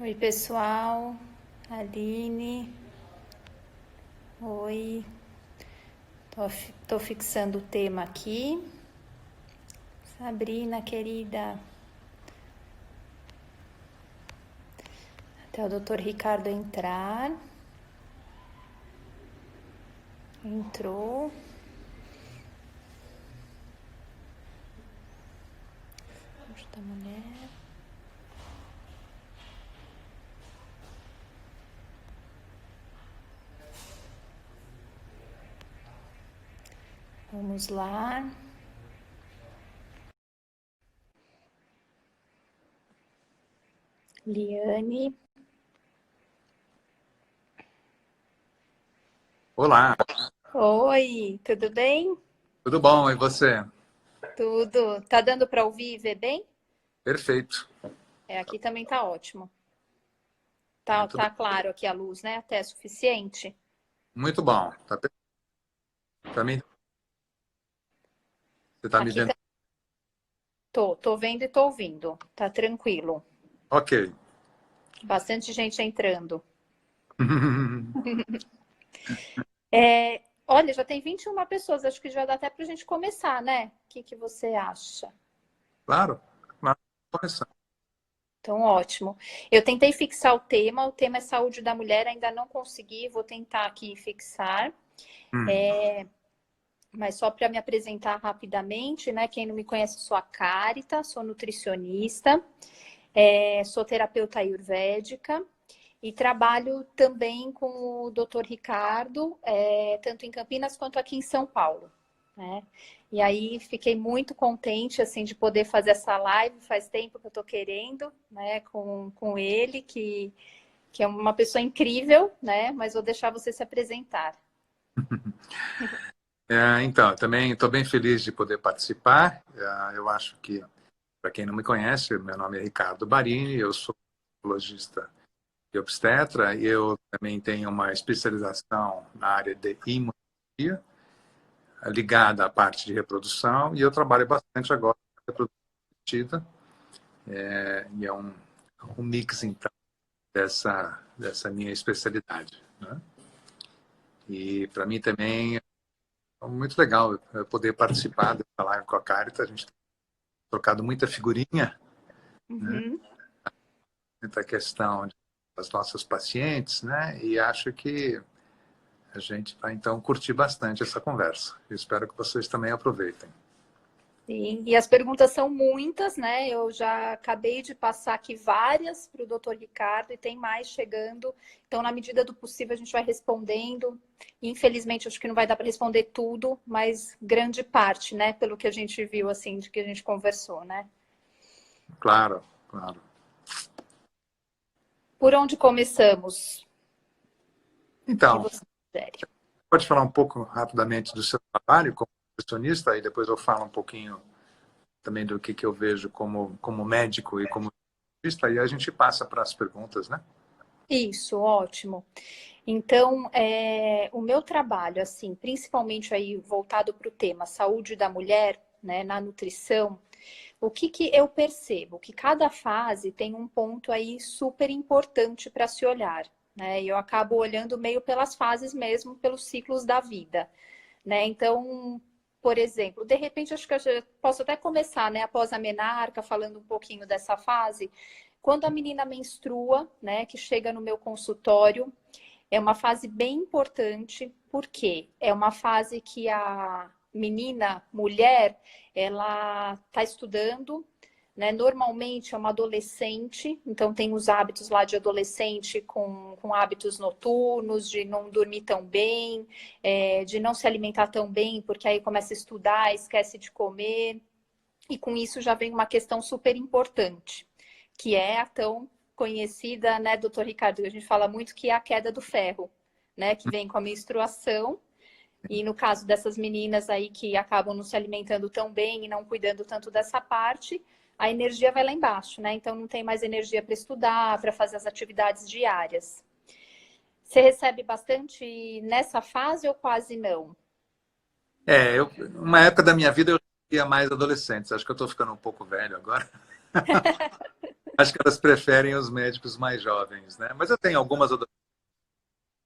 Oi, pessoal. Aline. Oi. Tô fixando o tema aqui. Sabrina, querida. Até o Dr. Ricardo entrar. Entrou. Anjo da mulher. Vamos lá. Liane. Olá, Oi, tudo bem? tudo bom? E você? Tudo. Tá dando para ouvir e ver bem? Perfeito. Aqui também tá ótimo. Muito bem. Tá claro aqui a luz, né? Até suficiente. Muito bom. Tá você está me Aqui vendo? tá, tô vendo e tô ouvindo. Tá tranquilo. Ok. Bastante gente entrando. Olha, já tem 21 pessoas. Acho que já dá até pra gente começar, né? O que você acha? Claro, claro. Começando. Então, ótimo. Eu tentei fixar o tema é saúde da mulher, ainda não consegui, vou tentar aqui fixar. Hum, Mas só para me apresentar rapidamente, né? Quem não me conhece, sou a Carita, sou nutricionista, sou terapeuta ayurvédica e trabalho também com o Dr. Ricardo, tanto em Campinas quanto aqui em São Paulo, né? E aí fiquei muito contente assim de poder fazer essa live. Faz tempo que eu estou querendo, né? Com ele, que é uma pessoa incrível, né? Mas vou deixar você se apresentar. então, eu também estou bem feliz de poder participar. Eu acho que, para quem não me conhece, meu nome é Ricardo Barini, eu sou ginecologista e obstetra e eu também tenho uma especialização na área de imunologia, ligada à parte de reprodução, e eu trabalho bastante agora com reprodução assistida, e é um mix, então, dessa minha especialidade, né? E para mim também é muito legal poder participar dessa live com a Carita. A gente tem trocado muita figurinha, né? Uhum. Muita questão das nossas pacientes, né? E acho que a gente vai então curtir bastante essa conversa. Eu espero que vocês também aproveitem. Sim, e as perguntas são muitas, né? Eu já acabei de passar aqui várias para o doutor Ricardo e tem mais chegando. Então, na medida do possível, a gente vai respondendo. Infelizmente, acho que não vai dar para responder tudo, mas grande parte, né? Pelo que a gente viu, assim, de que a gente conversou, né? Claro, claro. Por onde começamos? O que Então, você sugere? pode falar um pouco rapidamente do seu trabalho como nutricionista, e depois eu falo um pouquinho também do que eu vejo como médico e como nutricionista, e a gente passa para as perguntas, né? Isso, ótimo. Então, o meu trabalho, assim, principalmente aí voltado para o tema saúde da mulher, né, na nutrição, o que eu percebo? Que cada fase tem um ponto aí super importante para se olhar, né? E eu acabo olhando meio pelas fases mesmo, pelos ciclos da vida, né? Então, por exemplo, de repente, acho que eu já posso até começar, né, após a menarca, falando um pouquinho dessa fase. Quando a menina menstrua, né, que chega no meu consultório, é uma fase bem importante, porque é uma fase que a menina, mulher, ela está estudando, né? Normalmente é uma adolescente, então tem os hábitos lá de adolescente com hábitos noturnos, de não dormir tão bem, de não se alimentar tão bem, porque aí começa a estudar, esquece de comer, e com isso já vem uma questão super importante, que é a tão conhecida, né, doutor Ricardo, a gente fala muito que é a queda do ferro, né, que vem com a menstruação, e no caso dessas meninas aí que acabam não se alimentando tão bem e não cuidando tanto dessa parte, a energia vai lá embaixo, né? Então não tem mais energia para estudar, para fazer as atividades diárias. Você recebe bastante nessa fase ou quase não? Uma época da minha vida eu ia mais adolescentes. Acho que eu estou ficando um pouco velho agora. Acho que elas preferem os médicos mais jovens, né? Mas eu tenho algumas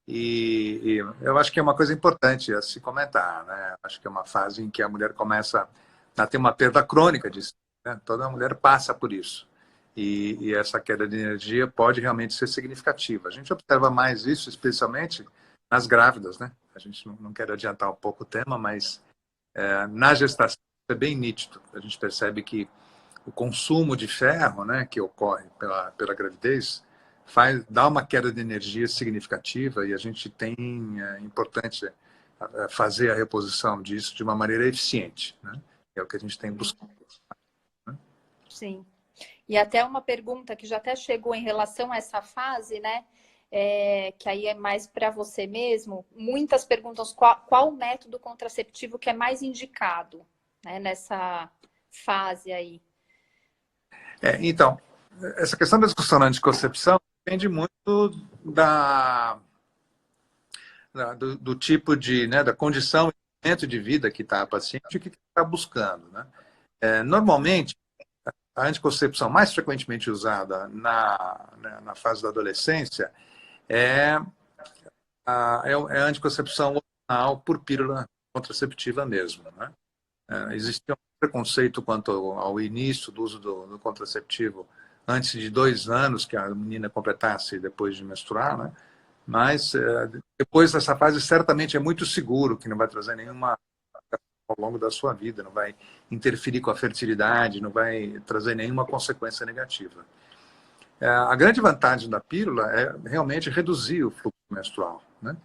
e eu acho que é uma coisa importante a se comentar, né? Acho que é uma fase em que a mulher começa a ter uma perda crônica disso, né? Toda mulher passa por isso. E essa queda de energia pode realmente ser significativa. A gente observa mais isso, especialmente nas grávidas, né? A gente não quer adiantar um pouco o tema, mas na gestação é bem nítido. A gente percebe que o consumo de ferro, né, que ocorre pela gravidez, dá uma queda de energia significativa e a gente tem, importante fazer a reposição disso de uma maneira eficiente, né? É o que a gente tem buscado. Né? Sim. E até uma pergunta que já até chegou em relação a essa fase, né? Que aí é mais para você mesmo. Muitas perguntam qual o método contraceptivo que é mais indicado, né, nessa fase aí. Então, essa questão da discussão da anticoncepção depende muito do tipo de, né, da condição e momento de vida que está a paciente e o que está buscando. Né? Normalmente, a anticoncepção mais frequentemente usada na fase da adolescência é a anticoncepção hormonal por pílula contraceptiva mesmo. Né? Existe um preconceito quanto ao início do uso do contraceptivo antes de 2 anos que a menina completasse depois de menstruar, né? Mas depois dessa fase certamente é muito seguro, que não vai trazer nenhuma ao longo da sua vida, não vai interferir com a fertilidade, não vai trazer nenhuma consequência negativa. A grande vantagem da pílula é realmente reduzir o fluxo menstrual, né?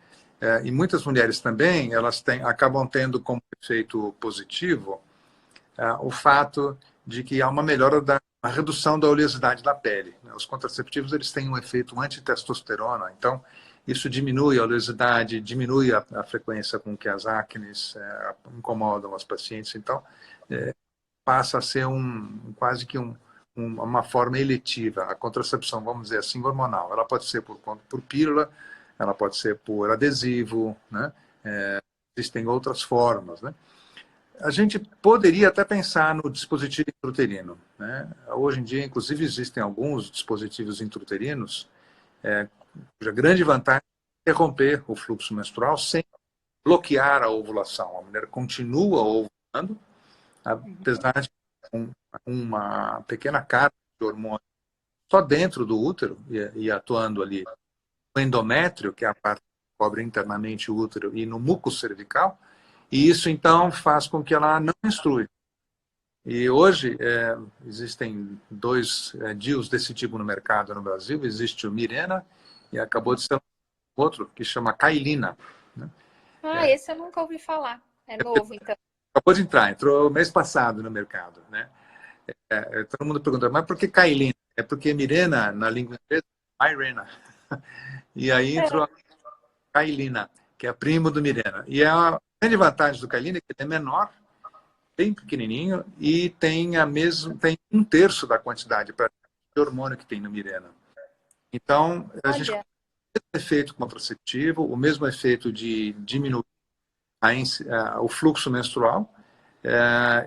E muitas mulheres também, elas acabam tendo como efeito positivo o fato de que há uma melhora a redução da oleosidade da pele. Os contraceptivos eles têm um efeito antitestosterona, então isso diminui a oleosidade, diminui a frequência com que as acnes incomodam as pacientes, então passa a ser quase que uma forma eletiva. A contracepção, vamos dizer assim, hormonal, ela pode ser por pílula, ela pode ser por adesivo, né? Existem outras formas, né? A gente poderia até pensar no dispositivo intrauterino, né? Hoje em dia, inclusive, existem alguns dispositivos intrauterinos cuja grande vantagem é interromper o fluxo menstrual sem bloquear a ovulação. A mulher continua ovulando, apesar de uma pequena carga de hormônio só dentro do útero e atuando ali no endométrio, que é a parte que cobre internamente o útero, e no muco cervical, e isso então faz com que ela não menstrue. E hoje existem 2 DIUs desse tipo no mercado no Brasil. Existe o Mirena e acabou de ser outro que chama Cailina. Né? Esse eu nunca ouvi falar. É novo, então. Acabou de entrar, entrou mês passado no mercado. Né? Todo mundo pergunta, mas por que Cailina? É porque Mirena, na língua inglesa, é Mirena. E aí entrou a Cailina, que é primo do Mirena. E a grande vantagem do Cailina é que ele é menor, bem pequenininho, e tem 1/3 da quantidade de hormônio que tem no Mirena. Então, a gente tem o mesmo efeito contraceptivo, o mesmo efeito de diminuir o fluxo menstrual,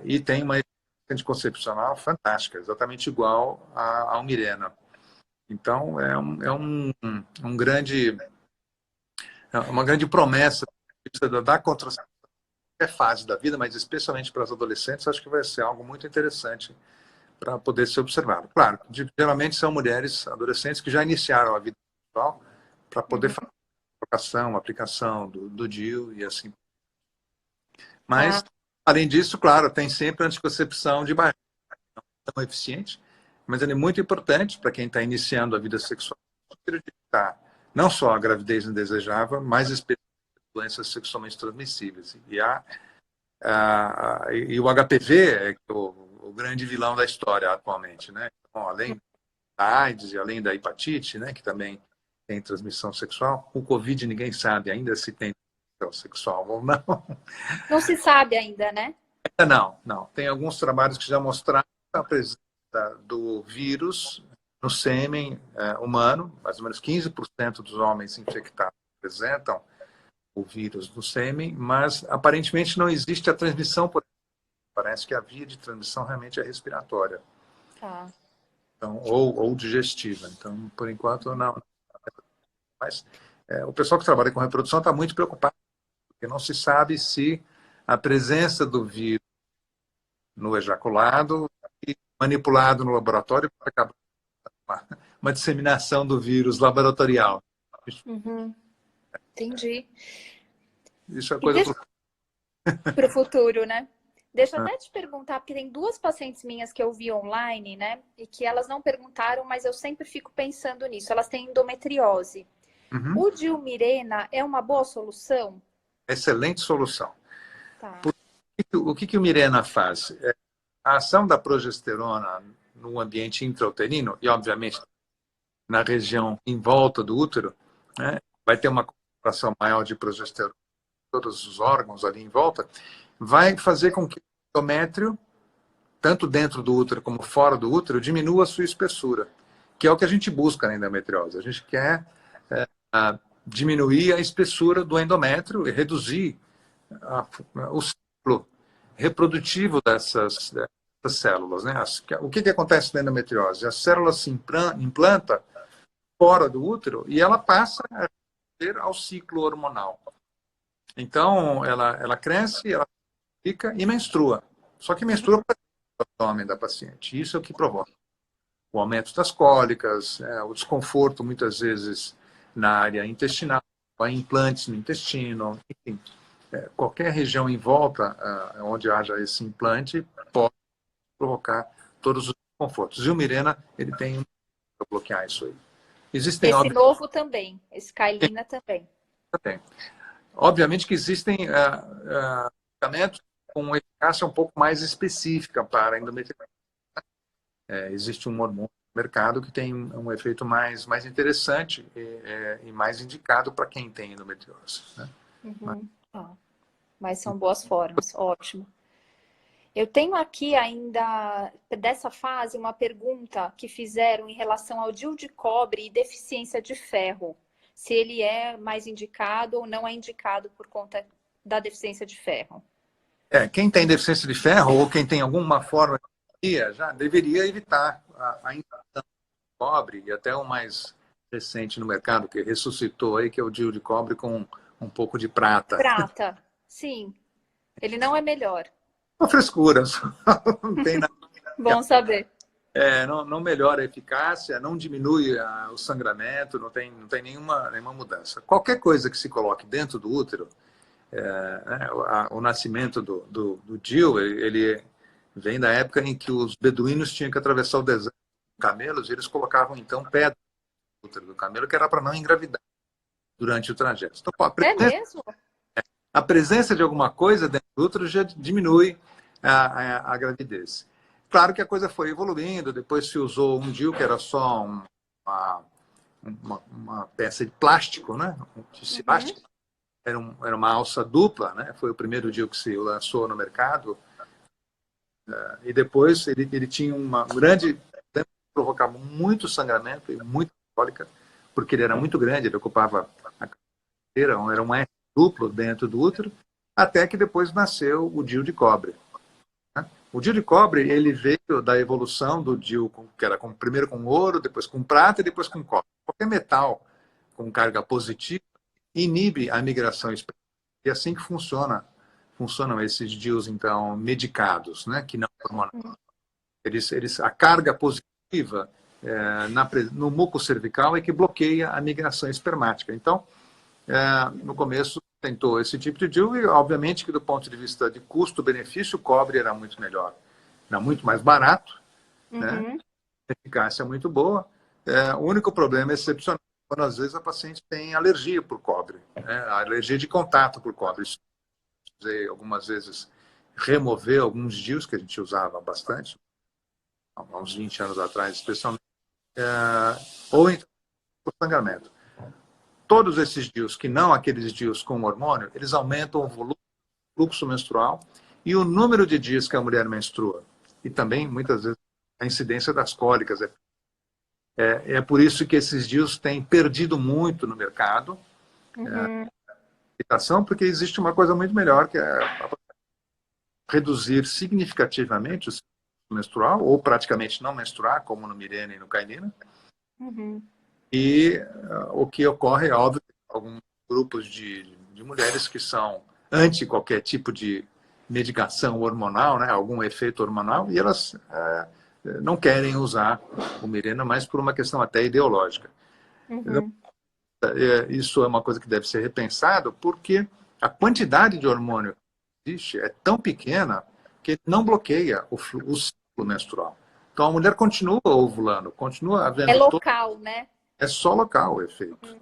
e tem uma eficiência anticoncepcional fantástica, exatamente igual ao Mirena. Então, uma grande promessa da contracepção em qualquer fase da vida, mas especialmente para as adolescentes, acho que vai ser algo muito interessante para poder ser observado. Claro, geralmente são mulheres adolescentes que já iniciaram a vida sexual para poder fazer a colocação, a aplicação do DIU e assim. Mas, além disso, claro, tem sempre a anticoncepção de barreira, não tão eficiente, mas ele é muito importante para quem está iniciando a vida sexual, para evitar não só a gravidez indesejável, mas especialmente doenças sexualmente transmissíveis. E o HPV é o grande vilão da história atualmente, né? Então, além da AIDS e além da hepatite, né, que também tem transmissão sexual, o Covid ninguém sabe ainda se tem transmissão sexual ou não. Não se sabe ainda, né? Não. Tem alguns trabalhos que já mostraram a presença do vírus no sêmen humano, mais ou menos 15% dos homens infectados apresentam o vírus no sêmen, mas aparentemente não existe a transmissão por. Parece que a via de transmissão realmente é respiratória. Tá. então, ou digestiva. Então, por enquanto, não. Mas o pessoal que trabalha com reprodução está muito preocupado, porque não se sabe se a presença do vírus no ejaculado e manipulado no laboratório pode acabar uma disseminação do vírus laboratorial. Uhum. Entendi. Isso é E coisa para o futuro, né? Deixa eu Ah, até te perguntar, porque tem duas pacientes minhas que eu vi online, né? E que elas não perguntaram, mas eu sempre fico pensando nisso. Elas têm endometriose. uhum. O Dilmirena é uma boa solução? Excelente solução. Tá. O que o Mirena faz? A ação da progesterona no ambiente intrauterino, e obviamente na região em volta do útero, né, vai ter uma concentração maior de progesterona em todos os órgãos ali em volta, vai fazer com que o endométrio, tanto dentro do útero como fora do útero, diminua a sua espessura, que é o que a gente busca na endometriose. A gente quer diminuir a espessura do endométrio e reduzir o ciclo reprodutivo dessas células. Né? O que acontece na endometriose? A célula se implanta fora do útero e ela passa a responder ao ciclo hormonal. Então, ela cresce, ela fica e menstrua. Só que menstrua para o abdômen da paciente. Isso é o que provoca o aumento das cólicas, o desconforto, muitas vezes, na área intestinal, implantes no intestino, enfim. Qualquer região em volta onde haja esse implante pode provocar todos os desconfortos. E o Mirena, ele tem para bloquear isso aí. Existem, Esse novo também, esse Kailina também. obviamente que existem medicamentos com eficácia um pouco mais específica para a endometriose. Existe um hormônio no mercado que tem um efeito mais interessante e mais indicado para quem tem endometriose. Né? Uhum. Mas são boas formas, ótimo. Eu tenho aqui ainda, dessa fase, uma pergunta que fizeram em relação ao DIU de cobre e deficiência de ferro. Se ele é mais indicado ou não é indicado por conta da deficiência de ferro. Quem tem deficiência de ferro ou quem tem alguma forma de anemia já deveria evitar a ingestão de cobre e até o mais recente no mercado, que ressuscitou aí, que é o DIU de cobre com um pouco de prata. Prata, sim. Ele não é melhor. Uma frescura, não tem nada. Bom saber. Não melhora a eficácia, não diminui o sangramento, não tem nenhuma mudança. Qualquer coisa que se coloque dentro do útero, né, o nascimento do DIU, ele vem da época em que os beduínos tinham que atravessar o deserto com camelos e eles colocavam, então, pedra no útero do camelo, que era para não engravidar durante o trajeto. Então, É mesmo? a presença de alguma coisa dentro do útero já diminui a gravidez. Claro que a coisa foi evoluindo, depois se usou um DIU que era só uma peça de plástico, né? De plástico. Era uma alça dupla, né? Foi o primeiro DIU que se lançou no mercado. E depois ele tinha uma grande... provocava muito sangramento e muita cólica, porque ele era muito grande, ele ocupava a cadeira, era um S duplo dentro do útero, até que depois nasceu o DIU de cobre. O DIU de cobre, ele veio da evolução do DIU, que era primeiro com ouro, depois com prata e depois com cobre. Qualquer metal com carga positiva inibe a migração específica. E assim que funcionam esses DIUs, então, medicados, né, que não hormonais. A carga positiva no muco cervical é que bloqueia a migração espermática. Então, no começo, tentou esse tipo de DIU e, obviamente, que do ponto de vista de custo-benefício, o cobre era muito melhor. Era muito mais barato, né? A eficácia é muito boa. O único problema é excepcional quando, às vezes, a paciente tem alergia por cobre, né? Alergia de contato por cobre. Isso, algumas vezes, remover alguns DIUs que a gente usava bastante, há uns 20 anos atrás, especialmente, ou então, o sangramento. Todos esses DIUs, que não aqueles DIUs com hormônio, eles aumentam o volume do fluxo menstrual e o número de dias que a mulher menstrua. E também, muitas vezes, a incidência das cólicas. É por isso que esses DIUs têm perdido muito no mercado. Porque existe uma coisa muito melhor, que é reduzir significativamente menstrual, ou praticamente não menstruar, como no Mirena e no Cailina. Uhum. E o que ocorre, é óbvio, alguns grupos de mulheres que são anti qualquer tipo de medicação hormonal, né, algum efeito hormonal, e elas não querem usar o Mirena mais por uma questão até ideológica. Uhum. Isso é uma coisa que deve ser repensado, porque a quantidade de hormônio que existe é tão pequena que não bloqueia o ciclo menstrual. Então a mulher continua ovulando, continua É havendo todo... local, né? É só local o efeito.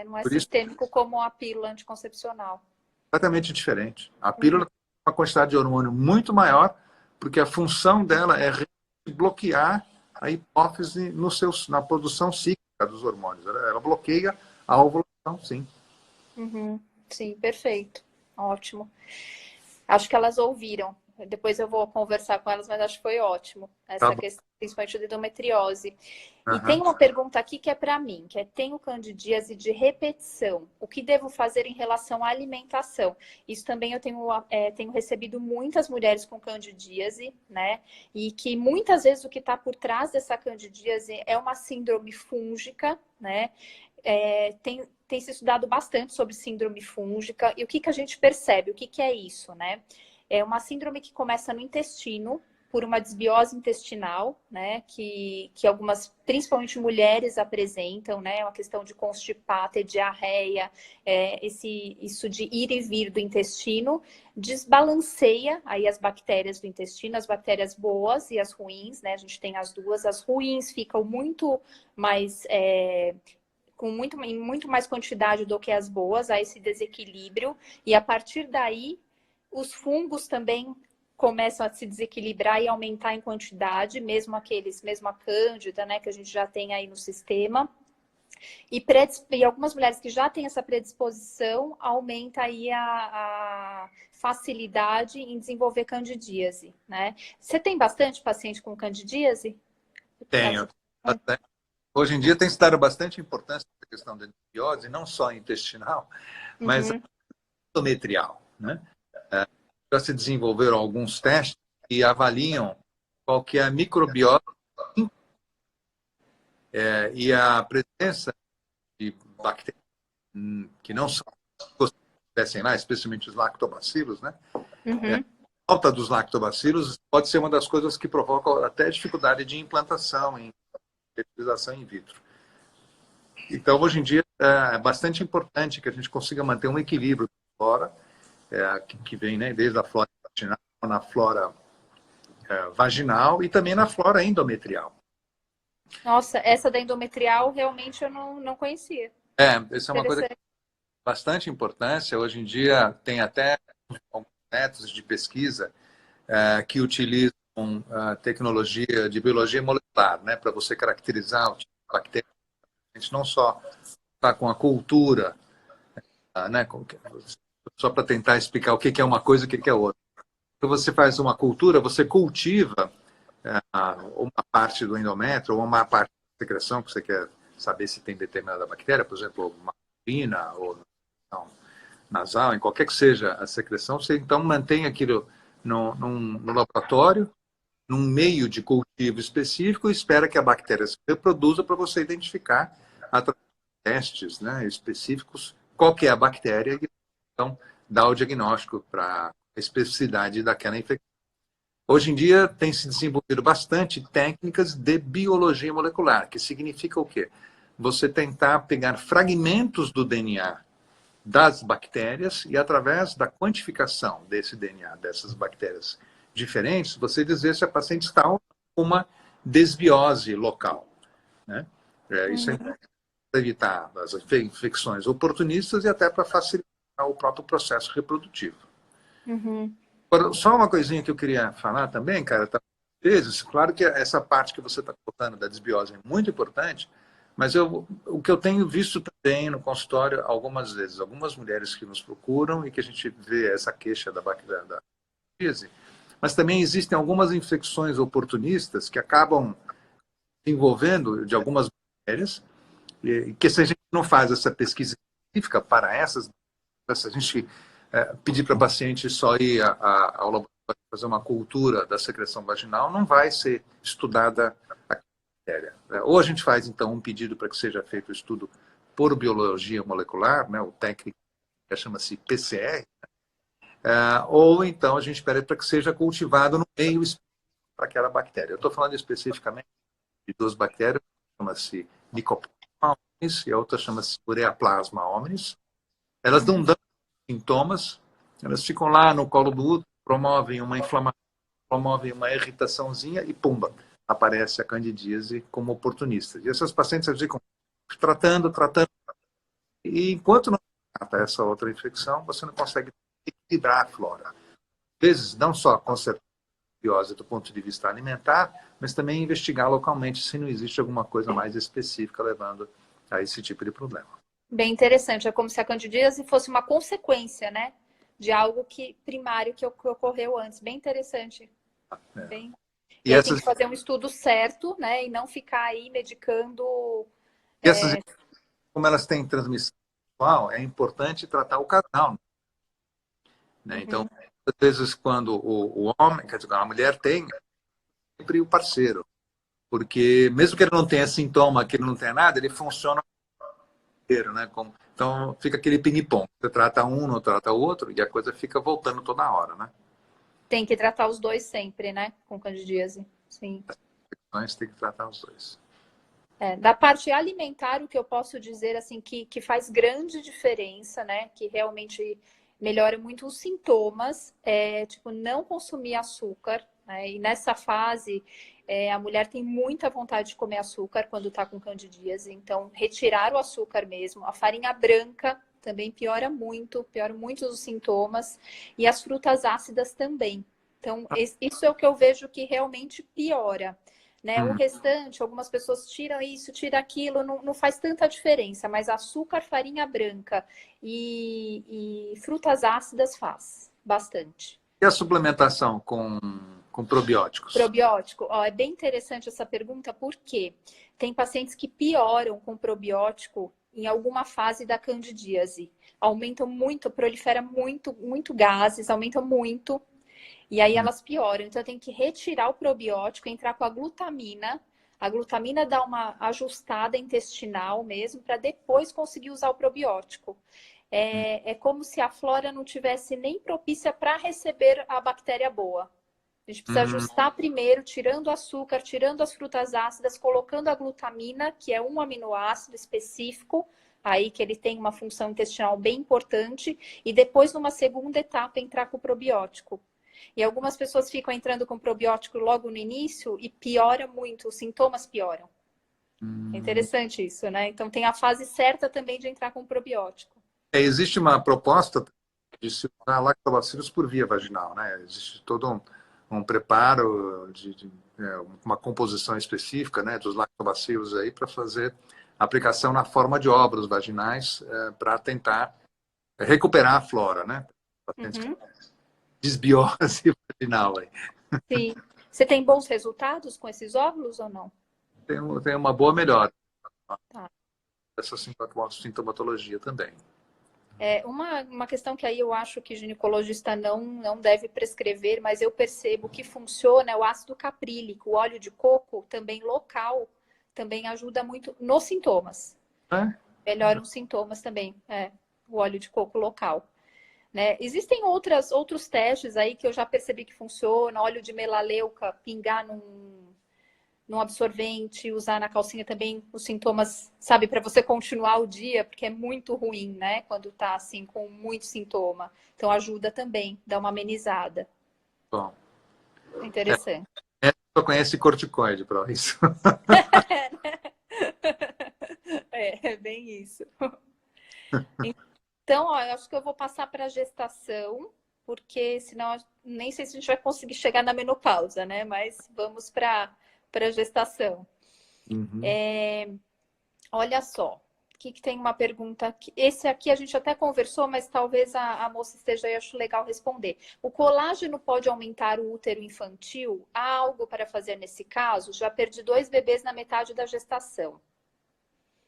Não é Por isso, sistêmico como a pílula anticoncepcional. é completamente diferente. A pílula tem uma quantidade de hormônio muito maior, porque a função dela é bloquear a hipófise na produção cíclica dos hormônios. Ela bloqueia a ovulação, sim. Uhum. Sim, perfeito. Ótimo. Acho que elas ouviram. Depois eu vou conversar com elas, mas acho que foi ótimo Tá essa bom. questão, principalmente da endometriose. E tem Uhum. uma pergunta aqui que é para mim, que é: tenho candidíase de repetição. O que devo fazer em relação à alimentação? Isso também eu tenho recebido muitas mulheres com candidíase, né? E que muitas vezes o que está por trás dessa candidíase é uma síndrome fúngica, né? Tem se estudado bastante sobre síndrome fúngica. E o que a gente percebe? O que é isso, né? É uma síndrome que começa no intestino, por uma desbiose intestinal, né? Que algumas, principalmente mulheres, apresentam, né? Uma questão de constipar, ter diarreia, isso de ir e vir do intestino, desbalanceia aí as bactérias do intestino, as bactérias boas e as ruins, né? A gente tem as duas. As ruins ficam muito mais... em muito mais quantidade do que as boas, há esse desequilíbrio, e a partir daí os fungos também começam a se desequilibrar e aumentar em quantidade, mesmo a cândida, né, que a gente já tem aí no sistema. E algumas mulheres que já têm essa predisposição, aumenta aí a facilidade em desenvolver candidíase, né? Você tem bastante paciente com candidíase? Tenho. Hoje em dia tem se dado bastante importância para a questão da endometriose, não só intestinal, mas endometrial, né? Já se desenvolveram alguns testes que avaliam qual que é a microbiota e a presença de bactérias que não são acontecem lá, especialmente os lactobacilos, né? Uhum. A falta dos lactobacilos pode ser uma das coisas que provoca até dificuldade de implantação em fertilização in vitro. Então, hoje em dia, é bastante importante que a gente consiga manter um equilíbrio da flora, que vem, né, desde a flora vaginal, na flora vaginal e também na flora endometrial. Nossa, essa da endometrial realmente eu não conhecia. Essa é uma coisa que tem bastante importância. Hoje em dia, tem até alguns métodos de pesquisa que utilizam tecnologia de biologia molecular, né, para você caracterizar o tipo de bactéria. A gente não só está com a cultura, né, só para tentar explicar o que é uma coisa e o que é outra. Quando você faz uma cultura, você cultiva uma parte do endométrio ou uma parte da secreção que você quer saber se tem determinada bactéria, por exemplo, uma urina ou nasal, em qualquer que seja a secreção, você então mantém aquilo no laboratório, num meio de cultivo específico e espera que a bactéria se reproduza para você identificar através de testes, né, específicos qual que é a bactéria e então dar o diagnóstico para a especificidade daquela infecção. Hoje em dia tem se desenvolvido bastante técnicas de biologia molecular, que significa o quê? Você tentar pegar fragmentos do DNA das bactérias e através da quantificação desse DNA, dessas bactérias diferentes, você dizer se a paciente está com uma desbiose local, né? Isso é para evitar as infecções oportunistas e até para facilitar o próprio processo reprodutivo. Uhum. Agora, só uma coisinha que eu queria falar também, cara, tá? Vezes, claro que essa parte que você está colocando da desbiose é muito importante, mas o que eu tenho visto também no consultório algumas vezes, algumas mulheres que nos procuram e que a gente vê essa queixa da crise, mas também existem algumas infecções oportunistas que acabam envolvendo de algumas mulheres, e que se a gente não faz essa pesquisa específica para essas, se a gente pedir para a paciente só ir ao laboratório fazer uma cultura da secreção vaginal, não vai ser estudada a bactéria. Ou a gente faz, então, um pedido para que seja feito o estudo por biologia molecular, né, o técnico chama-se PCR, ou então a gente pede para que seja cultivado no meio para aquela bactéria. Eu estou falando especificamente de duas bactérias, chama-se Mycoplasma hominis e a outra chama-se Ureaplasma hominis. Elas não dão sintomas, elas ficam lá no colo do útero, promovem uma inflamação, promovem uma irritaçãozinha e pumba, aparece a candidíase como oportunista. E essas pacientes ficam tratando, e enquanto não trata essa outra infecção, você não consegue equilibrar a flora. Às vezes, não só consertar a biose do ponto de vista alimentar, mas também investigar localmente se não existe alguma coisa mais específica levando a esse tipo de problema. Bem interessante, é como se a candidíase fosse uma consequência, né, de algo primário que ocorreu antes. Bem interessante. Bem... E aí tem que fazer um estudo certo, né, e não ficar aí medicando. E essas, como elas têm transmissão sexual, é importante tratar o casal, né? Então, às vezes, quando o homem, quer dizer, a mulher tem, sempre o parceiro. Porque mesmo que ele não tenha sintoma, que ele não tenha nada, ele funciona inteiro, né? Então, fica aquele ping-pong. Você trata um, não trata o outro, e a coisa fica voltando toda hora, né? Tem que tratar os dois sempre, né? Com candidíase. Sim. As tem que tratar os dois. Da parte alimentar, o que eu posso dizer, assim, que faz grande diferença, né? Que realmente melhora muito os sintomas, tipo, não consumir açúcar, né? E nessa fase, a mulher tem muita vontade de comer açúcar quando está com candidíase, então retirar o açúcar mesmo. A farinha branca também piora muito os sintomas, e as frutas ácidas também. Então, isso é o que eu vejo que realmente piora. Né? O restante, algumas pessoas tiram isso, tiram aquilo, não faz tanta diferença, mas açúcar, farinha branca e frutas ácidas faz bastante. E a suplementação com probióticos? Probiótico, é bem interessante essa pergunta, porque tem pacientes que pioram com probiótico em alguma fase da candidíase. Aumentam muito, prolifera muito gases, aumentam muito. E aí elas pioram. Então, tem que retirar o probiótico, entrar com a glutamina. A glutamina dá uma ajustada intestinal mesmo, para depois conseguir usar o probiótico. É como se a flora não tivesse nem propícia para receber a bactéria boa. A gente precisa ajustar primeiro, tirando o açúcar, tirando as frutas ácidas, colocando a glutamina, que é um aminoácido específico, aí que ele tem uma função intestinal bem importante, e depois, numa segunda etapa, entrar com o probiótico. E algumas pessoas ficam entrando com probiótico logo no início e piora muito, os sintomas pioram. É interessante isso, né? Então tem a fase certa também de entrar com probiótico. Existe uma proposta de se usar lactobacilos por via vaginal, né? Existe todo um preparo uma composição específica, né, dos lactobacilos aí para fazer aplicação na forma de óvulos vaginais para tentar recuperar a flora, né? Desbiose vaginal aí. Sim. Você tem bons resultados com esses óvulos ou não? Tem uma boa melhora. Tá. Essa sintomatologia também. Uma questão que aí eu acho que ginecologista não deve prescrever, mas eu percebo que funciona é o ácido caprílico, o óleo de coco também local, também ajuda muito nos sintomas. Melhora os sintomas também, o óleo de coco local. Né? Existem outros testes aí que eu já percebi que funciona, óleo de melaleuca, pingar num absorvente, usar na calcinha também os sintomas, sabe, para você continuar o dia, porque é muito ruim, né, quando tá assim com muito sintoma. Então ajuda também, dá uma amenizada. Bom. Interessante. Só conhece corticoide para isso. É bem isso. Então, ó, eu acho que eu vou passar para a gestação, porque senão nem sei se a gente vai conseguir chegar na menopausa, né? Mas vamos para a gestação. Olha só, que tem uma pergunta. Esse aqui a gente até conversou, mas talvez a moça esteja aí, acho legal responder. O colágeno pode aumentar o útero infantil? Há algo para fazer nesse caso? Já perdi 2 bebês na metade da gestação.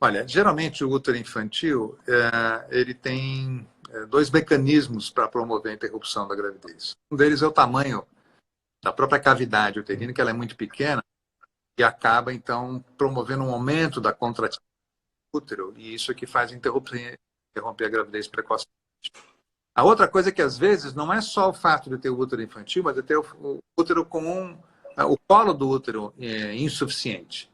Olha, geralmente o útero infantil, ele tem dois mecanismos para promover a interrupção da gravidez. Um deles é o tamanho da própria cavidade uterina, que ela é muito pequena, e acaba, então, promovendo um aumento da contratividade do útero, e isso é que faz interromper a gravidez precocemente. A outra coisa é que, às vezes, não é só o fato de ter o útero infantil, mas de ter o útero com o colo do útero insuficiente.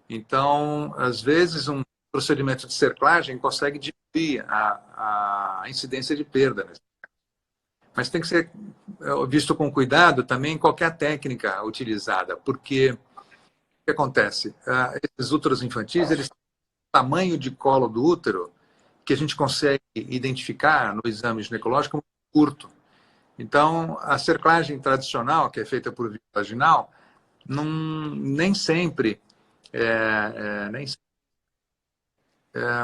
Então, às vezes, um procedimento de cerclagem consegue diminuir a incidência de perda. Mas tem que ser visto com cuidado também qualquer técnica utilizada, porque o que acontece? Esses úteros infantis, eles têm um tamanho de colo do útero que a gente consegue identificar no exame ginecológico muito curto. Então, a cerclagem tradicional, que é feita por via vaginal, nem sempre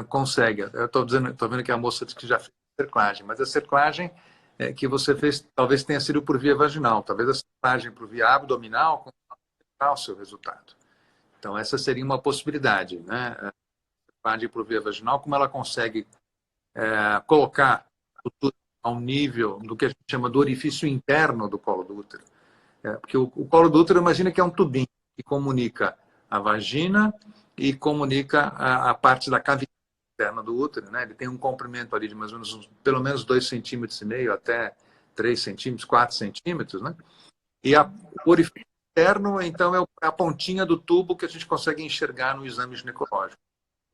consegue. Eu estou vendo que a moça disse que já fez cerclagem, mas a cerclagem que você fez talvez tenha sido por via vaginal. Talvez a cerclagem por via abdominal consiga o seu resultado. Então, essa seria uma possibilidade, né? A cerclagem por via vaginal, como ela consegue colocar o útero ao nível do que a gente chama do orifício interno do colo do útero. Porque o colo do útero, imagina que é um tubinho que comunica a vagina e comunica a parte da cavidade interna do útero, né? Ele tem um comprimento ali de mais ou menos pelo menos 2,5 cm até 3 centímetros, 4 centímetros, né? E o orifício interno, então, é a pontinha do tubo que a gente consegue enxergar no exame ginecológico.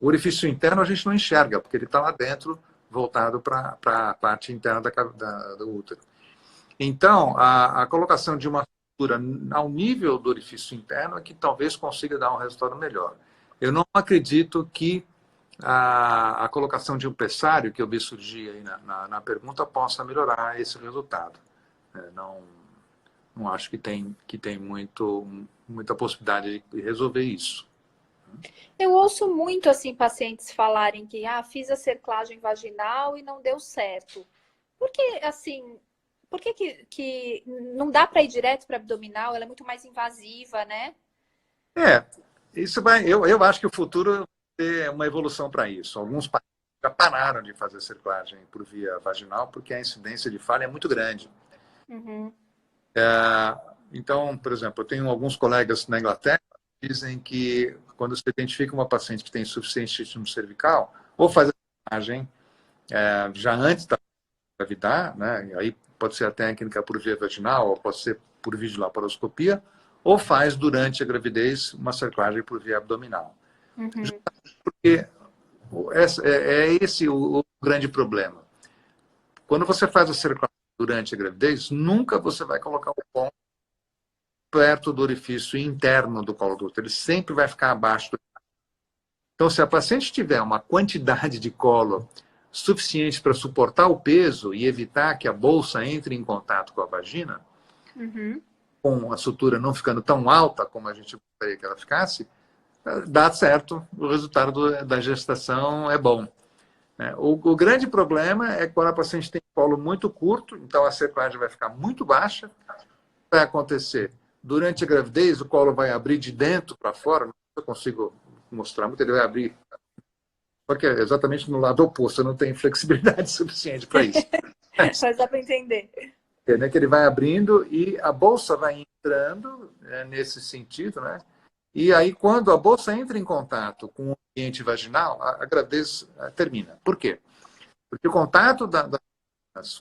O orifício interno a gente não enxerga, porque ele está lá dentro, voltado para a parte interna do útero. Então, a colocação de uma sutura ao nível do orifício interno é que talvez consiga dar um resultado melhor. Eu não acredito que a colocação de um pressário, que eu vi surgir aí na pergunta, possa melhorar esse resultado. Não acho que tem muita possibilidade de resolver isso. Eu ouço muito assim pacientes falarem que fiz a cerclagem vaginal e não deu certo. Porque assim, por que não dá para ir direto para abdominal? Ela é muito mais invasiva, né? Isso eu acho que o futuro vai ter uma evolução para isso. Alguns países já pararam de fazer cerclagem por via vaginal porque a incidência de falha é muito grande. Uhum. Então, por exemplo, eu tenho alguns colegas na Inglaterra que dizem que quando você identifica uma paciente que tem insuficiência cervical, ou faz a cerclagem já antes da engravidar, né? Aí pode ser a técnica por via vaginal, ou pode ser por videolaparoscopia, ou faz durante a gravidez uma cerclagem por via abdominal. Uhum. Porque esse o grande problema. Quando você faz a cerclagem durante a gravidez, nunca você vai colocar o ponto perto do orifício interno do colo do útero. Ele sempre vai ficar abaixo do... Então, se a paciente tiver uma quantidade de colo suficiente para suportar o peso e evitar que a bolsa entre em contato com a vagina, Uhum. com a sutura não ficando tão alta como a gente gostaria que ela ficasse, dá certo, o resultado da gestação é bom. O grande problema é quando a paciente tem colo muito curto, então a cerclagem vai ficar muito baixa, vai acontecer durante a gravidez, o colo vai abrir de dentro para fora, não sei se eu consigo mostrar muito, ele vai abrir, porque é exatamente no lado oposto, eu não tenho flexibilidade suficiente para isso. Mas dá para entender. Que ele vai abrindo e a bolsa vai entrando nesse sentido, né? E aí, quando a bolsa entra em contato com o ambiente vaginal, a gravidez termina. Por quê? Porque o contato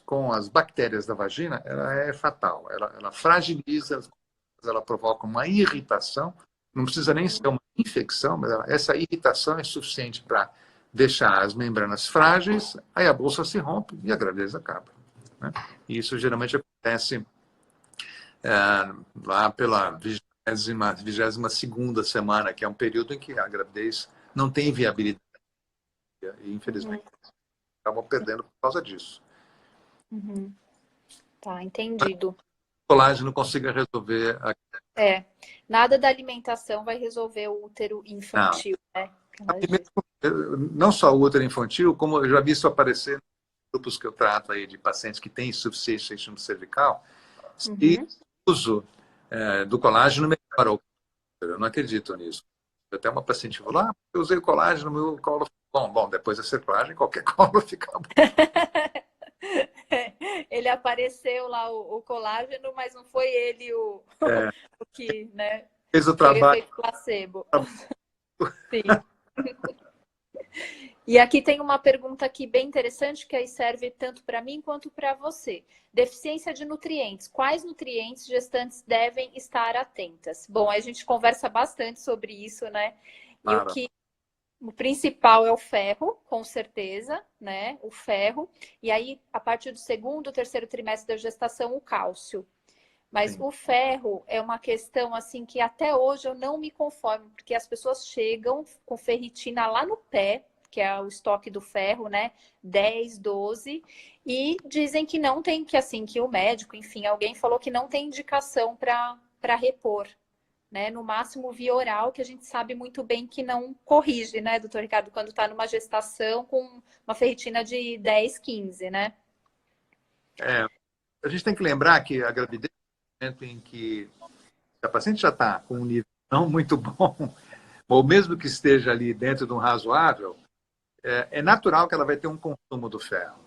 com as bactérias da vagina ela é fatal. Ela fragiliza, ela provoca uma irritação. Não precisa nem ser uma infecção, mas essa irritação é suficiente para deixar as membranas frágeis, aí a bolsa se rompe e a gravidez acaba. Né? E isso geralmente acontece lá pela 22ª semana, que é um período em que a gravidez não tem viabilidade. E, infelizmente, acabam perdendo por causa disso. Uhum. Tá, entendido. O colágeno consiga resolver... Nada da alimentação vai resolver o útero infantil, né? Não só o útero infantil, como eu já vi isso aparecer nos grupos que eu trato aí de pacientes que têm insuficiência cervical, e o uso do colágeno melhora o útero. Eu não acredito nisso. Até uma paciente falou, eu usei o colágeno, meu colo... Bom, depois da cerclagem, qualquer colo fica bom. Ele apareceu lá o colágeno, mas não foi ele o que, né? Fez o Foi o trabalho. efeito placebo. Sim. E aqui tem uma pergunta aqui bem interessante, que aí serve tanto para mim quanto para você. Deficiência de nutrientes. Quais nutrientes gestantes devem estar atentas? Bom, a gente conversa bastante sobre isso, né? E o principal é o ferro, com certeza, né? O ferro. E aí, a partir do segundo, terceiro trimestre da gestação, o cálcio. Mas Sim. o ferro é uma questão assim que até hoje eu não me conformo, porque as pessoas chegam com ferritina lá no pé, que é o estoque do ferro, né? 10, 12, e dizem que não tem, que assim, que o médico, enfim, alguém falou que não tem indicação para repor, né? No máximo via oral, que a gente sabe muito bem que não corrige, né, doutor Ricardo, quando está numa gestação com uma ferritina de 10, 15, né? A gente tem que lembrar que a gravidez é o momento em que a paciente já está com um nível não muito bom, ou mesmo que esteja ali dentro de um razoável, é natural que ela vai ter um consumo do ferro.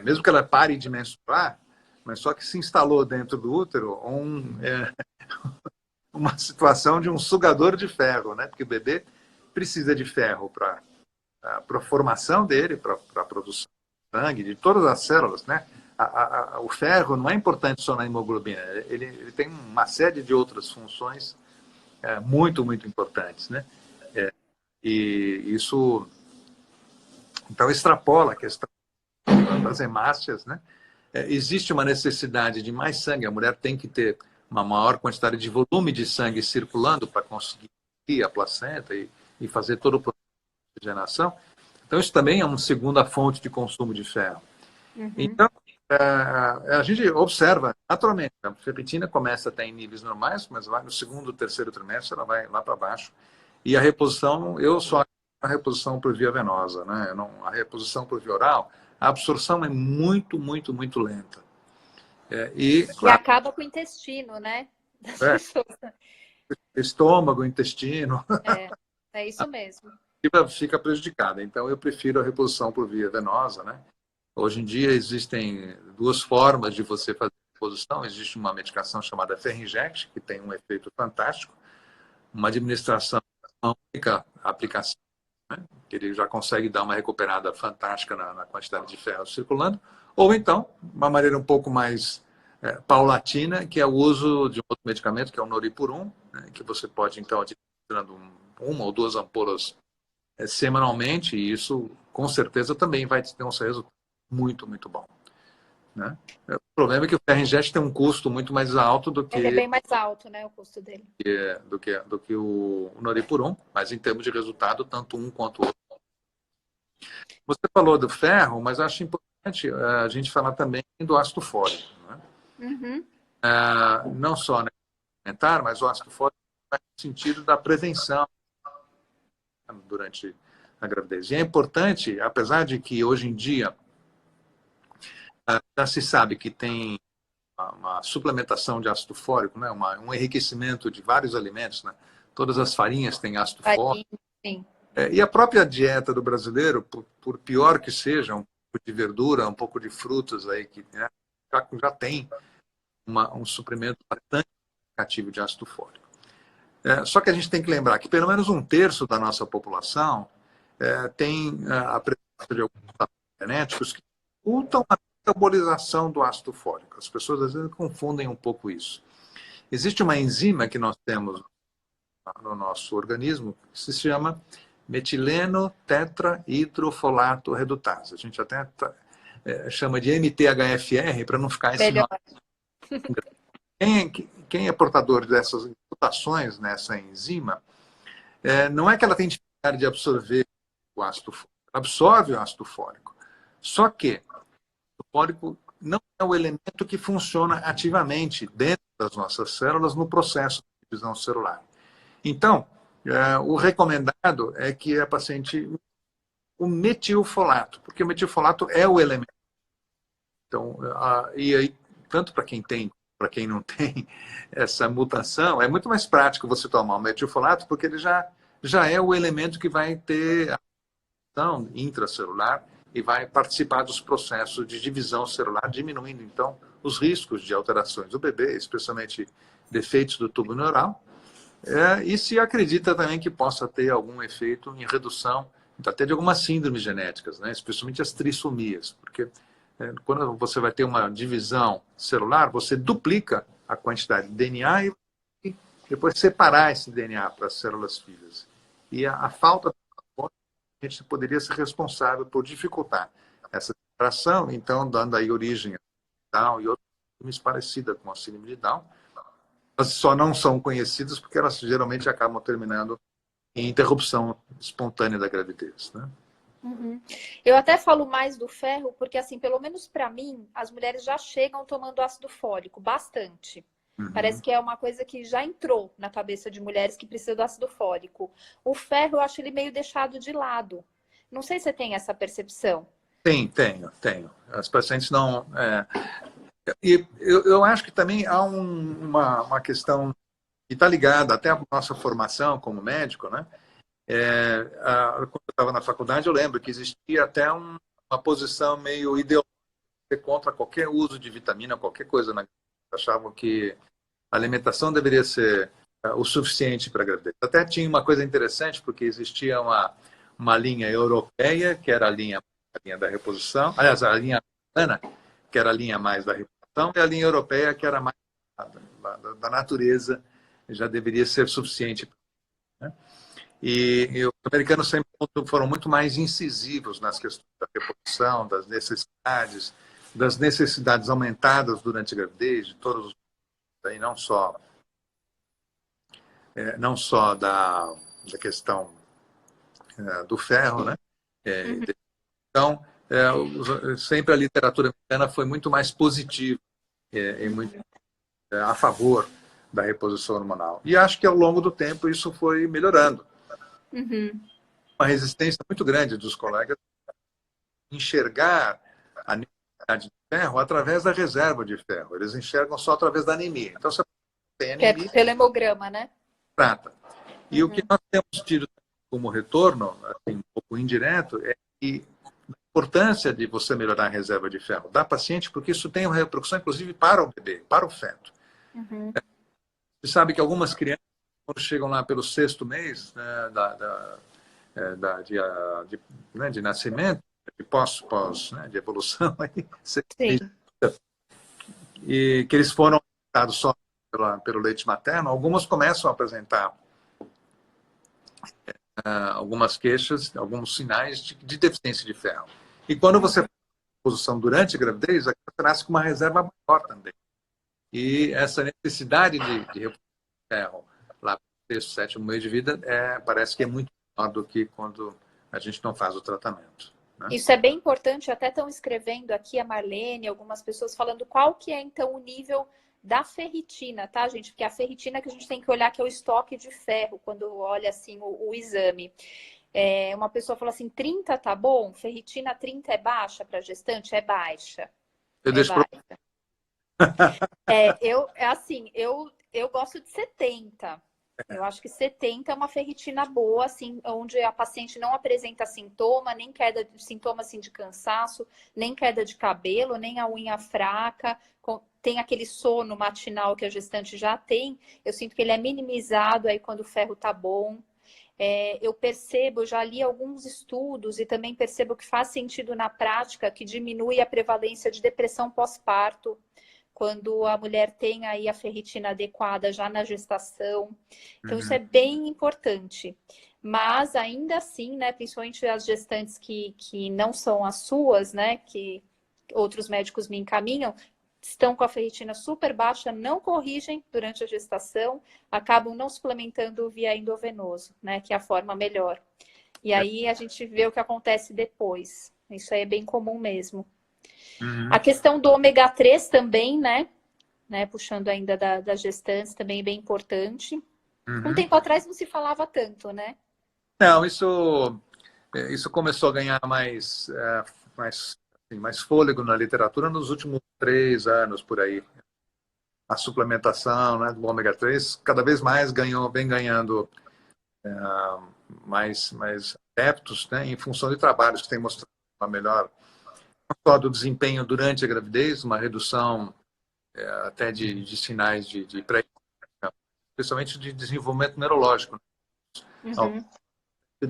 Mesmo que ela pare de menstruar, mas só que se instalou dentro do útero uma situação de um sugador de ferro, né? Porque o bebê precisa de ferro para a formação dele, para a produção de sangue, de todas as células, né? O ferro não é importante só na hemoglobina, ele tem uma série de outras funções muito, muito importantes, né? E isso, então, extrapola a questão das hemácias, né? Existe uma necessidade de mais sangue, a mulher tem que ter uma maior quantidade de volume de sangue circulando para conseguir a placenta e fazer todo o processo de oxigenação. Então, isso também é uma segunda fonte de consumo de ferro. Uhum. Então, a gente observa, naturalmente, a ferritina começa até em níveis normais, mas vai no segundo, terceiro trimestre, ela vai lá para baixo. E a reposição, eu só a reposição por via venosa, né? A reposição por via oral, a absorção é muito, muito, muito lenta. E claro, acaba com o intestino, né? Das é, pessoas. estômago, intestino, É isso mesmo. fica prejudicada. Então, eu prefiro a reposição por via venosa, né? Hoje em dia existem duas formas de você fazer a reposição. Existe uma medicação chamada Ferrinject, que tem um efeito fantástico, uma administração única, aplicação, né? Que ele já consegue dar uma recuperada fantástica na quantidade de ferro circulando, ou então, uma maneira um pouco mais paulatina, que é o uso de um outro medicamento, que é o Noripurum, né? Que você pode, então, administrando uma ou duas ampolas semanalmente, e isso, com certeza, também vai ter um resultado muito, muito bom. Né? O problema é que o Ferrinject tem um custo muito mais alto do Ele é que bem mais alto, né, o custo dele. o Noripurum, mas em termos de resultado, tanto um quanto o outro. Você falou do ferro, mas acho importante a gente falar também do ácido fólico. Né? Uhum. Não só alimentar, mas o ácido fólico no sentido da prevenção durante a gravidez. E é importante, apesar de que hoje em dia já se sabe que tem uma suplementação de ácido fólico, né? Um enriquecimento de vários alimentos, né? Todas as farinhas têm ácido fólico. Sim. E a própria dieta do brasileiro, por pior que seja, um pouco de verdura, um pouco de frutas aí que né, já tem um suprimento bastante significativo de ácido fólico. Só que a gente tem que lembrar que pelo menos um terço da nossa população tem a presença de alguns fatores genéticos que dificultam a metabolização do ácido fólico. As pessoas às vezes confundem um pouco isso. Existe uma enzima que nós temos no nosso organismo que se chama metileno tetrahidrofolato redutase. A gente até chama de MTHFR para não ficar esse nome. Quem é portador dessas mutações nessa enzima, não é que ela tem dificuldade de absorver o ácido fólico, ela absorve o ácido fólico. Só que o fólico não é o elemento que funciona ativamente dentro das nossas células no processo de divisão celular. Então, o recomendado é que a paciente o metilfolato, porque o metilfolato é o elemento. Então, e aí, tanto para quem tem, para quem não tem essa mutação, é muito mais prático você tomar o metilfolato, porque ele já é o elemento que vai ter a ação intracelular e vai participar dos processos de divisão celular, diminuindo, então, os riscos de alterações do bebê, especialmente defeitos do tubo neural. E se acredita também que possa ter algum efeito em redução até de algumas síndromes genéticas, né? Especialmente as trissomias, porque quando você vai ter uma divisão celular, você duplica a quantidade de DNA e depois separar esse DNA para as células filhas. E a falta a gente poderia ser responsável por dificultar essa separação, então dando aí origem a Down e outras síndromes parecidas com a síndrome de Down. Elas só não são conhecidas porque elas geralmente acabam terminando em interrupção espontânea da gravidez, né? Uhum. Eu até falo mais do ferro porque, assim, pelo menos para mim, as mulheres já chegam tomando ácido fólico, bastante. Uhum. Parece que é uma coisa que já entrou na cabeça de mulheres que precisam do ácido fólico. O ferro, eu acho ele meio deixado de lado. Não sei se você tem essa percepção. Tenho. As pacientes não... E eu acho que também há uma questão que está ligada até à nossa formação como médico, né? Quando eu estava na faculdade, eu lembro que existia até uma posição meio ideológica contra qualquer uso de vitamina, qualquer coisa na gravidez. Achavam que a alimentação deveria ser o suficiente para a gravidez. Até tinha uma coisa interessante, porque existia uma linha europeia, que era a linha da reposição, aliás, a linha americana, que era a linha mais da reposição, e a linha europeia, que era mais da natureza, já deveria ser suficiente. Né? E os americanos sempre foram muito mais incisivos nas questões da reposição, das necessidades aumentadas durante a gravidez, de todos os aí, não só da questão do ferro, né? Então, sempre a literatura americana foi muito mais positiva e muito a favor da reposição hormonal. E acho que ao longo do tempo isso foi melhorando. Uhum. Uma resistência muito grande dos colegas enxergar a necessidade de ferro através da reserva de ferro. Eles enxergam só através da anemia. Então, você tem anemia... Que é pelo hemograma, né? Trata. E o que nós temos tido como retorno, assim, um pouco indireto, é que a importância de você melhorar a reserva de ferro da paciente, porque isso tem uma repercussão, inclusive, para o bebê, para o feto. Uhum. Você sabe que algumas crianças, quando chegam lá pelo 6º mês, né, de nascimento, de pós né, de evolução, aí, e que eles foram dados só pelo leite materno, algumas começam a apresentar algumas queixas, alguns sinais de deficiência de ferro. E quando você faz a reposição durante a gravidez, a criança nasce com uma reserva maior também. E essa necessidade de reposição de ferro lá no 6º, 7º mês de vida parece que é muito maior do que quando a gente não faz o tratamento. Né? Isso é bem importante, até estão escrevendo aqui a Marlene, algumas pessoas falando qual que é então o nível da ferritina, tá, gente? Porque a ferritina que a gente tem que olhar que é o estoque de ferro, quando olha assim o exame. Uma pessoa falou assim, 30 tá bom? Ferritina 30 é baixa para gestante? É baixa. Eu gosto de 70. Eu acho que 70 é uma ferritina boa, assim, onde a paciente não apresenta sintoma, nem sintoma assim, de cansaço, nem queda de cabelo, nem a unha fraca, tem aquele sono matinal que a gestante já tem. Eu sinto que ele é minimizado aí quando o ferro tá bom. Eu percebo, eu já li alguns estudos e também percebo que faz sentido na prática que diminui a prevalência de depressão pós-parto, quando a mulher tem aí a ferritina adequada já na gestação. Então, isso é bem importante. Mas, ainda assim, né, principalmente as gestantes que não são as suas, né, que outros médicos me encaminham, estão com a ferritina super baixa, não corrigem durante a gestação, acabam não suplementando via endovenoso, né, que é a forma melhor. E aí a gente vê o que acontece depois. Isso aí é bem comum mesmo. A questão do ômega 3 também, né? Puxando ainda das gestantes, também é bem importante. Um tempo atrás não se falava tanto, né? Não, isso começou a ganhar mais fôlego na literatura nos últimos 3 anos, por aí. A suplementação, né, do ômega 3 cada vez mais vem ganhando mais adeptos, né, em função de trabalhos que têm mostrado uma melhor, não só do desempenho durante a gravidez, uma redução até de sinais de pré, especialmente de desenvolvimento neurológico. Uhum. O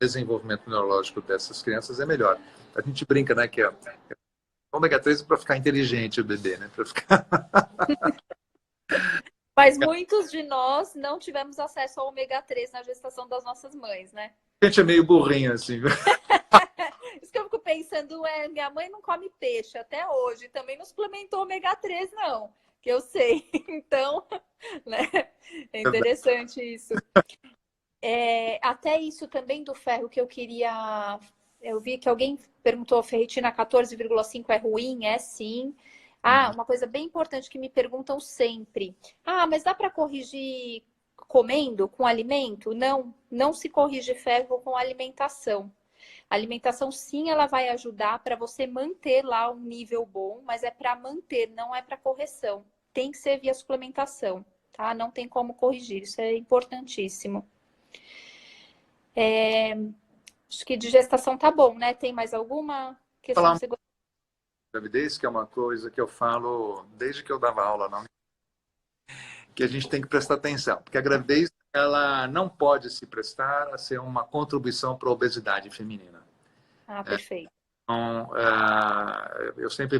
desenvolvimento neurológico dessas crianças é melhor. A gente brinca, né, que a ômega 3 é para ficar inteligente o bebê, né? Para ficar... Mas muitos de nós não tivemos acesso ao ômega 3 na gestação das nossas mães, né? A gente é meio burrinho, assim. Isso que eu fico pensando minha mãe não come peixe até hoje, também não suplementou ômega 3, não, que eu sei. Então, né? É interessante isso. Até isso também do ferro que eu queria... Eu vi que alguém perguntou, ferritina 14,5 é ruim? É sim. Uma coisa bem importante que me perguntam sempre. Mas dá para corrigir comendo, com alimento? Não, não se corrige ferro com alimentação. A alimentação, sim, ela vai ajudar para você manter lá um nível bom, mas é para manter, não é para correção. Tem que ser via suplementação, tá? Não tem como corrigir, isso é importantíssimo. Acho que de gestação tá bom, né? Tem mais alguma questão que você gostaria? Gravidez, que é uma coisa que eu falo desde que eu dava aula, não, que a gente tem que prestar atenção, porque a gravidez ela não pode se prestar a ser uma contribuição para a obesidade feminina. Perfeito. Então, eu sempre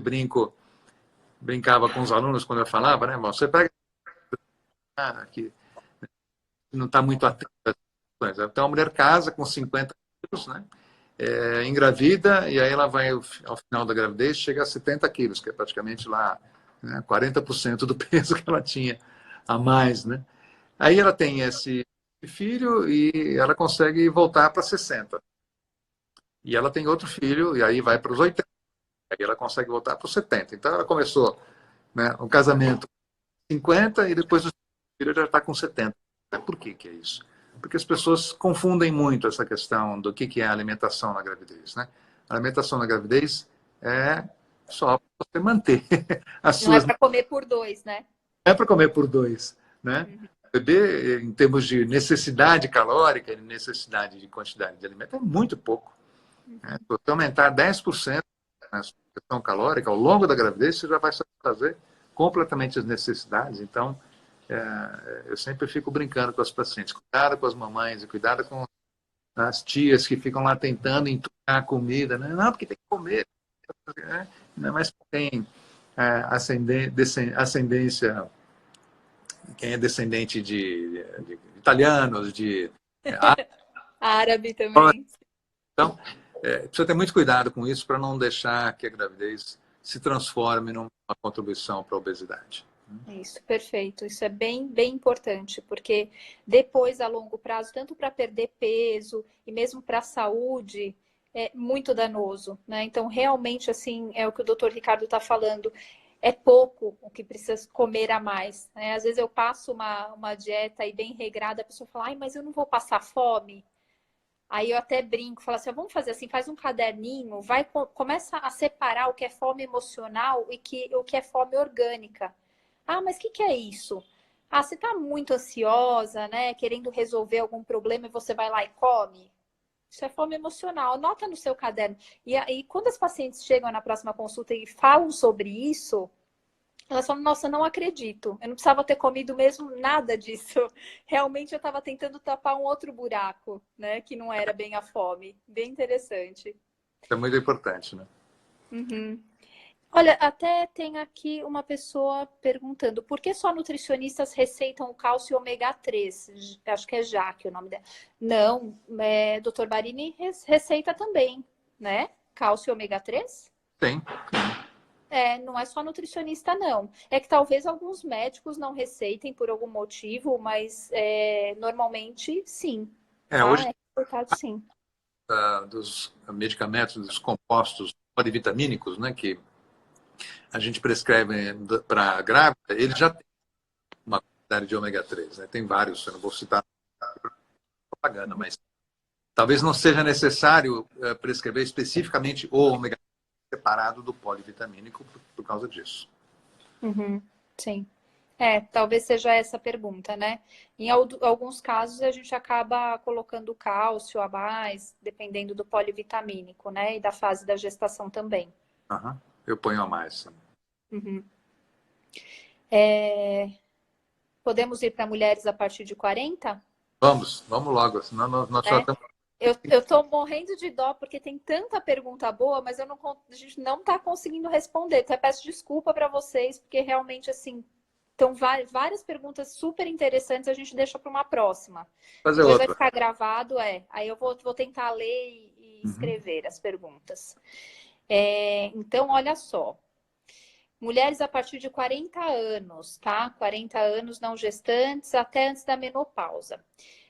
brincava com os alunos quando eu falava, né? Você pega que não está muito atento às coisas. Então, a mulher casa com 50 quilos, né? Engravida, e aí ela vai, ao final da gravidez, chega a 70 quilos, que é praticamente lá, né, 40% do peso que ela tinha a mais, né? Aí ela tem esse filho e ela consegue voltar para 60. E ela tem outro filho, e aí vai para os 80. Aí ela consegue voltar para os 70. Então ela começou, né, um casamento com 50 e depois o filho já está com 70. Por que é isso? Porque as pessoas confundem muito essa questão do que é a alimentação na gravidez, né? A alimentação na gravidez é só para você manter as suas... Não é para comer por 2, né? Não é para comer por 2, né? O bebê, em termos de necessidade calórica e necessidade de quantidade de alimento, é muito pouco. Se você aumentar 10% na sua questão calórica ao longo da gravidez, você já vai satisfazer completamente as necessidades. Então, eu sempre fico brincando com as pacientes. Cuidado com as mamães e cuidado com as tias que ficam lá tentando entubar a comida. Né? Não, porque tem que comer. Mas tem ascendência, quem é descendente de italianos, de árabe também. Então, precisa ter muito cuidado com isso para não deixar que a gravidez se transforme numa contribuição para a obesidade. Isso, perfeito. Isso é bem, bem importante, porque depois, a longo prazo, tanto para perder peso e mesmo para a saúde, é muito danoso, né? Então, realmente, assim, é o que o doutor Ricardo está falando, é pouco o que precisa comer a mais, né? Às vezes eu passo uma dieta aí bem regrada, a pessoa fala, mas eu não vou passar fome. Aí eu até brinco, falo assim, vamos fazer assim, faz um caderninho, começa a separar o que é fome emocional e o que é fome orgânica. Mas o que é isso? Você tá muito ansiosa, né? Querendo resolver algum problema e você vai lá e come? Isso é fome emocional. Anota no seu caderno. E aí, quando as pacientes chegam na próxima consulta e falam sobre isso, elas falam, nossa, não acredito. Eu não precisava ter comido mesmo nada disso. Realmente eu estava tentando tapar um outro buraco, né? Que não era bem a fome. Bem interessante. Isso é muito importante, né? Uhum. Olha, até tem aqui uma pessoa perguntando por que só nutricionistas receitam o cálcio ômega 3? Acho que é Jaque o nome dela. Não, Dr. Barini receita também, né? Cálcio ômega 3? Tem. Não é só nutricionista, não. É que talvez alguns médicos não receitem por algum motivo, mas normalmente sim. Hoje, sim. Dos medicamentos, dos compostos polivitamínicos, né, que a gente prescreve para a grávida, ele já tem uma quantidade de ômega 3. Né? Tem vários, eu não vou citar propaganda, mas talvez não seja necessário prescrever especificamente o ômega 3 separado do polivitamínico por causa disso. Uhum, sim. Talvez seja essa a pergunta, né? Em alguns casos a gente acaba colocando cálcio a mais, dependendo do polivitamínico, né? E da fase da gestação também. Aham. Eu ponho a mais, sim. Uhum. Podemos ir para mulheres a partir de 40? Vamos logo, senão nós já Né? estamos... Eu tô morrendo de dó porque tem tanta pergunta boa, mas a gente não está conseguindo responder. Então, eu peço desculpa para vocês, porque realmente, assim, estão várias perguntas super interessantes, a gente deixa para uma próxima. Fazer Depois vai outra. ficar gravado, aí eu vou tentar ler e Uhum. escrever as perguntas. Então, olha só. Mulheres a partir de 40 anos, tá? 40 anos não gestantes até antes da menopausa.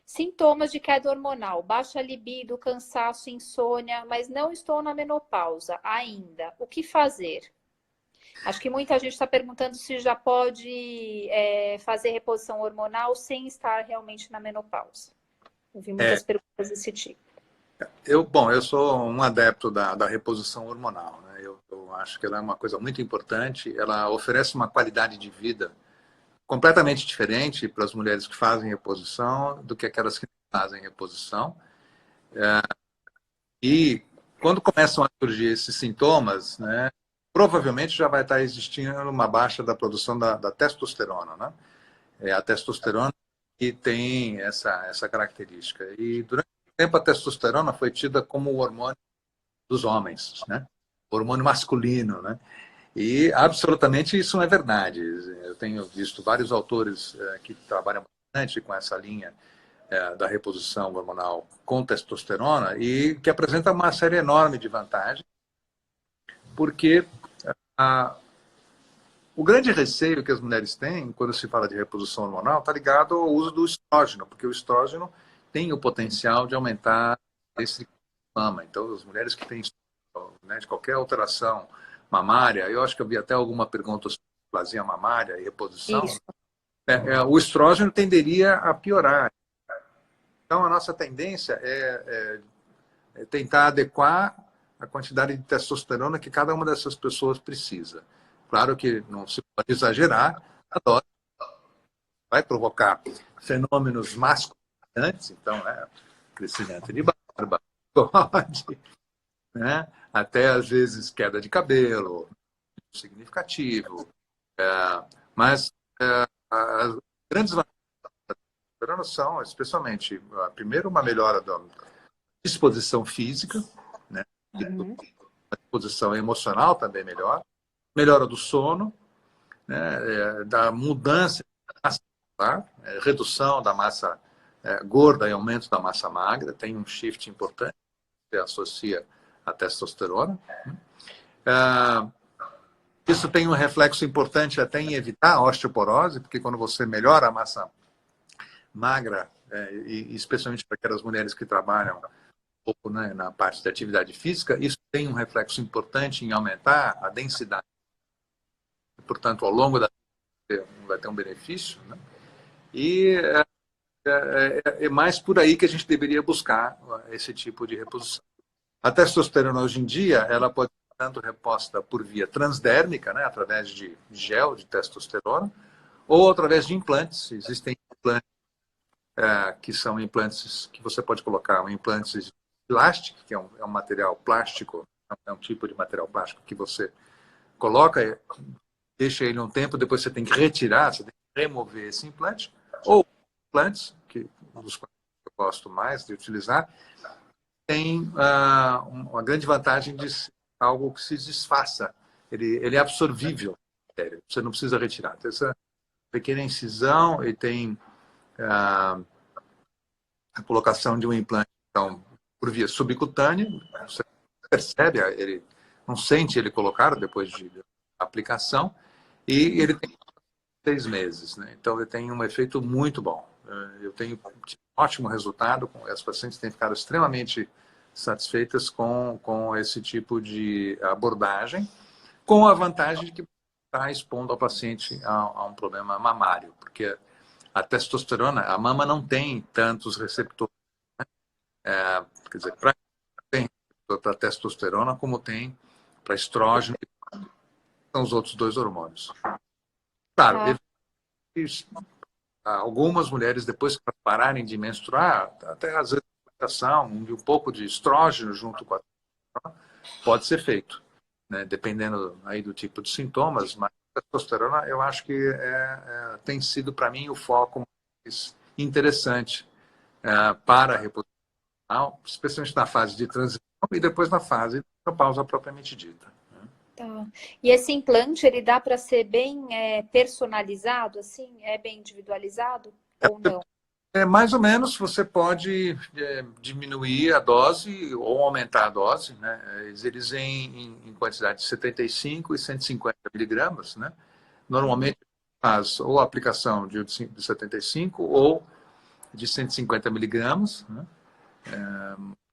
Sintomas de queda hormonal, baixa libido, cansaço, insônia, mas não estou na menopausa ainda. O que fazer? Acho que muita gente está perguntando se já pode fazer reposição hormonal sem estar realmente na menopausa. Eu vi É, muitas perguntas desse tipo. eu sou um adepto da reposição hormonal, né? Eu acho que ela é uma coisa muito importante. Ela oferece uma qualidade de vida completamente diferente para as mulheres que fazem reposição do que aquelas que não fazem reposição. E quando começam a surgir esses sintomas, né, provavelmente já vai estar existindo uma baixa da produção da testosterona, né? É a testosterona que tem essa característica. E durante muito tempo a testosterona foi tida como o hormônio dos homens, né? O hormônio masculino, né? E absolutamente isso não é verdade. Eu tenho visto vários autores que trabalham bastante com essa linha da reposição hormonal com testosterona e que apresenta uma série enorme de vantagens, porque a, o grande receio que as mulheres têm quando se fala de reposição hormonal está ligado ao uso do estrógeno, porque o estrógeno tem o potencial de aumentar esse mama. Então, as mulheres que têm, né, de qualquer alteração mamária, eu acho que eu vi até alguma pergunta sobre displasia mamária e reposição, Isso. o estrógeno tenderia a piorar. Então, a nossa tendência é tentar adequar a quantidade de testosterona que cada uma dessas pessoas precisa. Claro que não se pode exagerar, a dose vai provocar fenômenos masculinizantes, então, crescimento de barba, bigode, né? Até às vezes queda de cabelo, significativo. Mas as grandes vantagens da testosterona são, especialmente, primeiro, uma melhora da disposição física, né? Uhum. A disposição emocional também melhora, melhora do sono, né? Da mudança da massa muscular, redução da massa gorda e aumento da massa magra, tem um shift importante que se associa à testosterona. Isso tem um reflexo importante até em evitar a osteoporose, porque quando você melhora a massa magra, e especialmente para aquelas mulheres que trabalham um pouco, né, na parte da atividade física, isso tem um reflexo importante em aumentar a densidade. Portanto, ao longo da vida vai ter um benefício, né? E é mais por aí que a gente deveria buscar esse tipo de reposição. A testosterona, hoje em dia, ela pode ser tanto reposta por via transdérmica, né, através de gel de testosterona, ou através de implantes. Existem implantes que são implantes que você pode colocar, implantes elásticos, que é um material plástico, é um tipo de material plástico que você coloca, deixa ele um tempo, depois você tem que retirar, você tem que remover esse implante, ou implantes, que um dos que eu gosto mais de utilizar, tem uma grande vantagem de ser algo que se desfaça. Ele é absorvível. Você não precisa retirar. Tem essa pequena incisão e tem a colocação de um implante então, por via subcutânea. Você percebe, ele não sente ele colocado depois de aplicação. E ele tem 6 meses. Né? Então, ele tem um efeito muito bom. Eu tenho um ótimo resultado. As pacientes têm ficado extremamente satisfeitas com esse tipo de abordagem, com a vantagem de que está expondo ao paciente a um problema mamário, porque a testosterona, a mama não tem tantos receptores. Quer dizer, tem para testosterona como tem para estrógeno, que são os outros dois hormônios. Claro, Tá. algumas mulheres, depois que pararem de menstruar, até às vezes de um pouco de estrógeno junto com a testosterona, pode ser feito, né? Dependendo aí do tipo de sintomas, mas a testosterona eu acho que tem sido para mim o foco mais interessante para a reposição, especialmente na fase de transição e depois na fase de menopausa propriamente dita. Tá. E esse implante, ele dá para ser bem personalizado, assim? É bem individualizado ou não? Mais ou menos, você pode diminuir a dose ou aumentar a dose, né? Eles em quantidade de 75 e 150 miligramas, né? Normalmente faz ou a aplicação de 75 ou de 150 miligramas, né?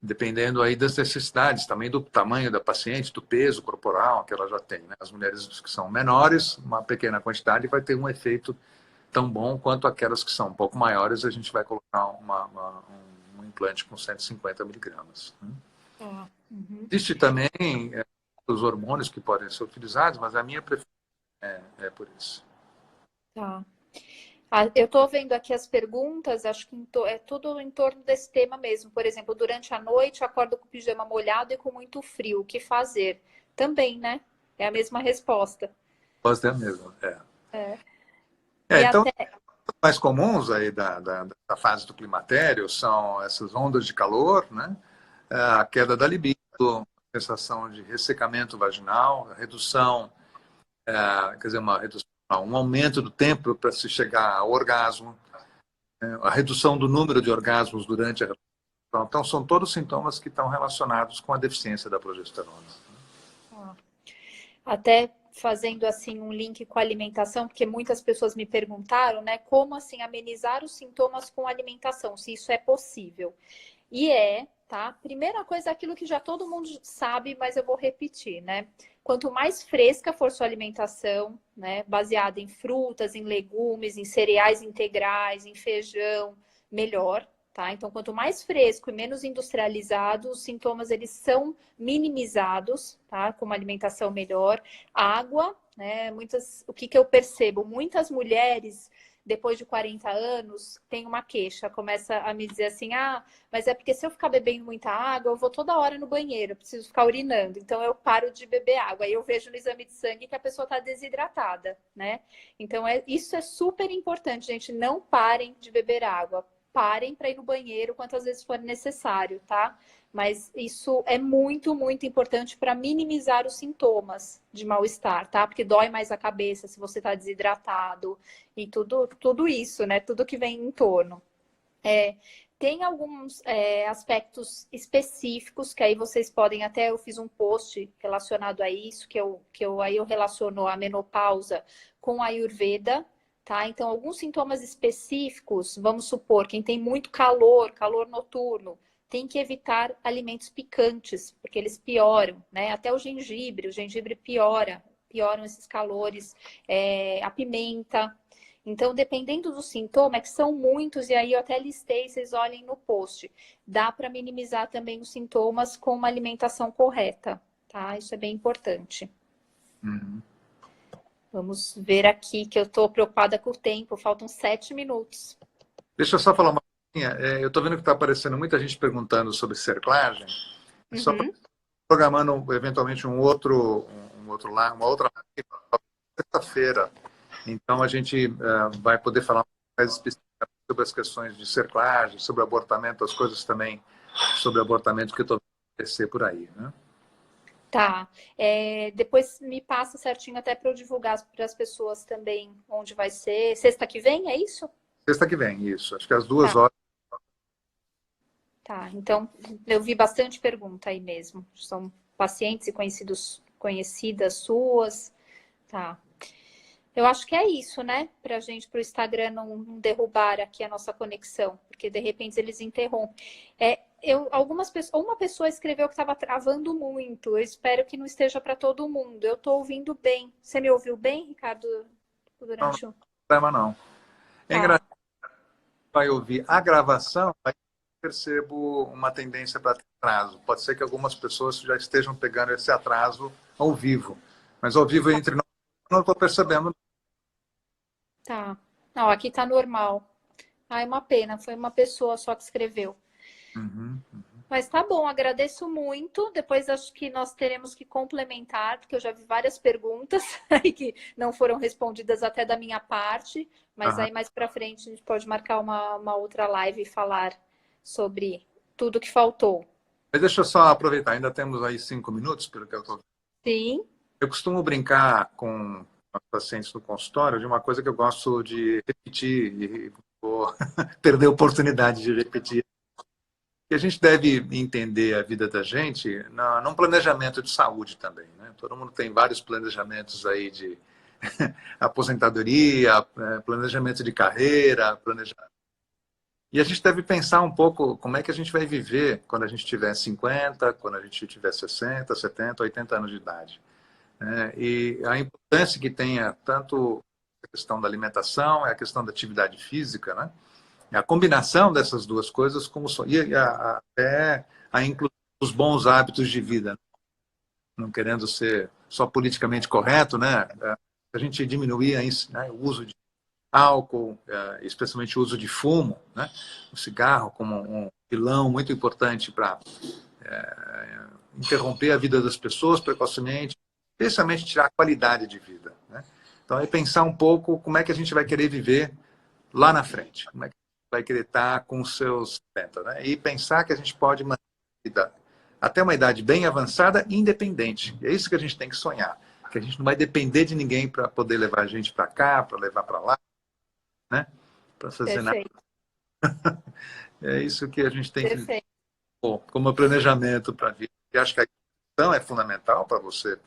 Dependendo aí das necessidades, também do tamanho da paciente, do peso corporal que ela já tem, né? As mulheres que são menores, uma pequena quantidade vai ter um efeito tão bom quanto aquelas que são um pouco maiores, a gente vai colocar um implante com 150 miligramas. Tá. Uhum. Existe também os hormônios que podem ser utilizados, mas a minha preferência é por isso. Tá. Eu estou vendo aqui as perguntas, acho que é tudo em torno desse tema mesmo. Por exemplo, durante a noite, acordo com o pijama molhado e com muito frio. O que fazer? Também, né? É a mesma resposta. Pode ter mesmo, E então, até... os mais comuns aí da fase do climatério são essas ondas de calor, né? A queda da libido, a sensação de ressecamento vaginal, a redução, quer dizer, um aumento do tempo para se chegar ao orgasmo, a redução do número de orgasmos durante a reprodução. Então, são todos sintomas que estão relacionados com a deficiência da progesterona. Até fazendo assim um link com a alimentação, porque muitas pessoas me perguntaram, né, como assim amenizar os sintomas com alimentação, se isso é possível. E tá? Primeira coisa é aquilo que já todo mundo sabe, mas eu vou repetir, né? Quanto mais fresca for sua alimentação, né, baseada em frutas, em legumes, em cereais integrais, em feijão, melhor, tá? Então, quanto mais fresco e menos industrializado, os sintomas eles são minimizados, tá? Com uma alimentação melhor. Água, né? O que eu percebo? Muitas mulheres depois de 40 anos, tem uma queixa, começa a me dizer assim, mas é porque se eu ficar bebendo muita água, eu vou toda hora no banheiro, eu preciso ficar urinando, então eu paro de beber água. Aí eu vejo no exame de sangue que a pessoa está desidratada, né? Então, isso é super importante, gente, não parem de beber água. Parem para ir no banheiro quantas vezes for necessário, tá? Mas isso é muito, muito importante para minimizar os sintomas de mal-estar, tá? Porque dói mais a cabeça se você está desidratado e tudo isso, né? Tudo que vem em torno. Tem alguns aspectos específicos que aí vocês podem até, eu fiz um post relacionado a isso, que eu relaciono a menopausa com a Ayurveda, tá? Então, alguns sintomas específicos, vamos supor, quem tem muito calor noturno, tem que evitar alimentos picantes, porque eles pioram, né? Até o gengibre pioram esses calores, a pimenta. Então, dependendo do sintoma, que são muitos, e aí eu até listei, vocês olhem no post, dá para minimizar também os sintomas com uma alimentação correta, tá? Isso é bem importante. Uhum. Vamos ver aqui, que eu estou preocupada com o tempo, faltam 7 minutos. Deixa eu só falar uma coisinha. Eu estou vendo que está aparecendo muita gente perguntando sobre cerclagem. Só programando eventualmente uma outra sexta-feira. Então a gente vai poder falar mais especificamente sobre as questões de cerclagem, sobre abortamento, as coisas também sobre abortamento que eu estou vendo por aí, né? Tá. Depois me passa certinho até para eu divulgar para as pessoas também onde vai ser. Sexta que vem, é isso? Sexta que vem, isso. Acho que às 2 horas. Tá, então eu vi bastante pergunta aí mesmo. São pacientes e conhecidas suas. Tá. Eu acho que é isso, né? Pra gente, pro Instagram não derrubar aqui a nossa conexão, porque de repente eles interrompem. Uma pessoa escreveu que estava travando muito. Eu espero que não esteja para todo mundo. Eu estou ouvindo bem. Você me ouviu bem, Ricardo? Durante Não, não tem problema não. É engraçado, vai ouvir a gravação, aí percebo uma tendência para atraso. Pode ser que algumas pessoas já estejam pegando esse atraso ao vivo, mas ao vivo entre nós não estou percebendo. Tá. Não, aqui tá normal. Ah, é uma pena, foi uma pessoa só que escreveu. Uhum. Mas tá bom, agradeço muito. Depois acho que nós teremos que complementar, porque eu já vi várias perguntas aí que não foram respondidas até da minha parte, mas Aham. aí mais para frente a gente pode marcar uma outra live e falar sobre tudo que faltou. Mas deixa eu só aproveitar, ainda temos aí 5 minutos, pelo que eu estou. Sim, Eu costumo brincar com os pacientes no consultório de uma coisa que eu gosto de repetir e vou perder a oportunidade de repetir. E a gente deve entender a vida da gente num planejamento de saúde também, né? Todo mundo tem vários planejamentos aí de aposentadoria, planejamento de carreira, planejamento. E a gente deve pensar um pouco como é que a gente vai viver quando a gente tiver 50, quando a gente tiver 60, 70, 80 anos de idade, né? E a importância que tenha tanto a questão da alimentação, a questão da atividade física, né? A combinação dessas duas coisas como e até a inclusão dos bons hábitos de vida, não querendo ser só politicamente correto, né? A gente diminuir né, o uso de álcool, especialmente o uso de fumo, né? O cigarro como um pilão muito importante para interromper a vida das pessoas precocemente, especialmente tirar a qualidade de vida, né? Então é pensar um pouco como é que a gente vai querer viver lá na frente, como é que vai querer estar com os seus 70, né? E pensar que a gente pode manter até uma idade bem avançada independente. É isso que a gente tem que sonhar, que a gente não vai depender de ninguém para poder levar a gente para cá, para levar para lá, né? Para fazer nada. perfeito, É isso que a gente tem que perfeito. pôr como planejamento para a vida. E acho que a alimentação é fundamental para você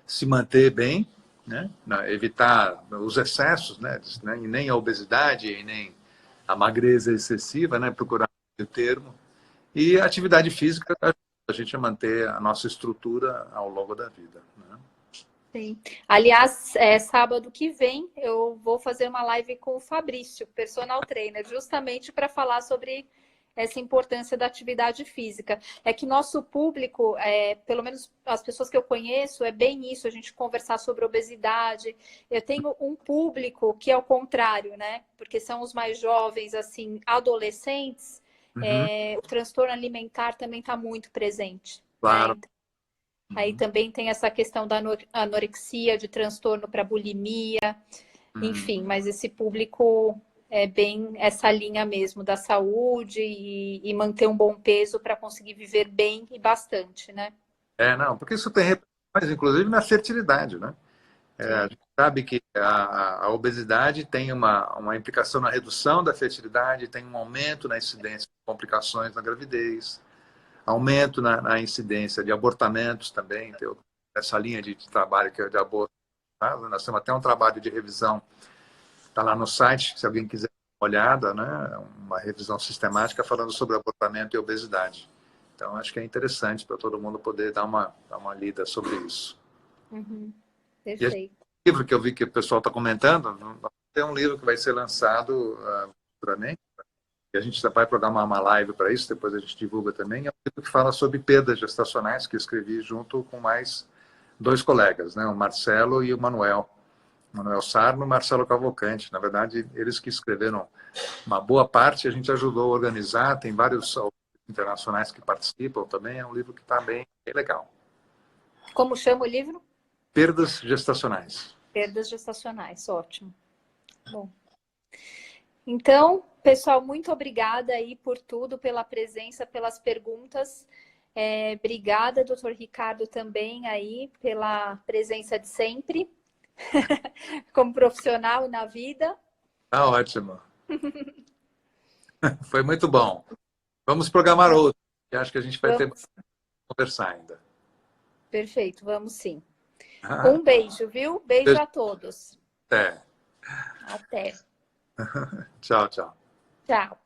se manter bem, né? Evitar os excessos, né? E nem a obesidade, e nem a magreza excessiva, né? Procurar o termo. E a atividade física ajuda a gente a manter a nossa estrutura ao longo da vida, né? Sim. Aliás, sábado que vem eu vou fazer uma live com o Fabrício, personal trainer, justamente para falar sobre essa importância da atividade física. É que nosso público, pelo menos as pessoas que eu conheço, é bem isso, a gente conversar sobre obesidade. Eu tenho um público que é o contrário, né? Porque são os mais jovens, assim, adolescentes. Uhum, O transtorno alimentar também está muito presente, né? claro. Aí Uhum, também tem essa questão da anorexia, de transtorno para bulimia, uhum. enfim, mas esse público é bem essa linha mesmo da saúde e manter um bom peso para conseguir viver bem e bastante, né? Não, porque isso tem repercussões, inclusive, na fertilidade, né? A Sim. gente sabe que a obesidade tem uma implicação na redução da fertilidade, tem um aumento na incidência de complicações na gravidez, aumento na incidência de abortamentos também, tem essa linha de trabalho que é de aborto. Tá? Nós temos até um trabalho de revisão, está lá no site, se alguém quiser dar uma olhada, né? Uma revisão sistemática falando sobre abortamento e obesidade. Então, acho que é interessante para todo mundo poder dar uma lida sobre isso. Uhum. E esse Perfeito. livro que eu vi que o pessoal está comentando, tem um livro que vai ser lançado futuramente, e a gente vai programar uma live para isso, depois a gente divulga também. É um livro que fala sobre perdas gestacionais, que eu escrevi junto com mais 2 colegas, né? O Marcelo e o Manuel. Manuel Sarno e Marcelo Cavalcante. Na verdade, eles que escreveram uma boa parte, a gente ajudou a organizar, tem vários autores internacionais que participam também, é um livro que está bem legal. Como chama o livro? Perdas gestacionais. Perdas gestacionais, ótimo. Bom. Então, pessoal, muito obrigada aí por tudo, pela presença, pelas perguntas. Obrigada, doutor Ricardo, também aí pela presença de sempre, como profissional na vida. Tá ótimo. Foi muito bom. Vamos programar outro, que acho que a gente vai ter Vamos, que conversar ainda. perfeito, vamos sim. Um beijo, viu? Beijo a todos. Até. Até. Tchau, tchau. Tchau.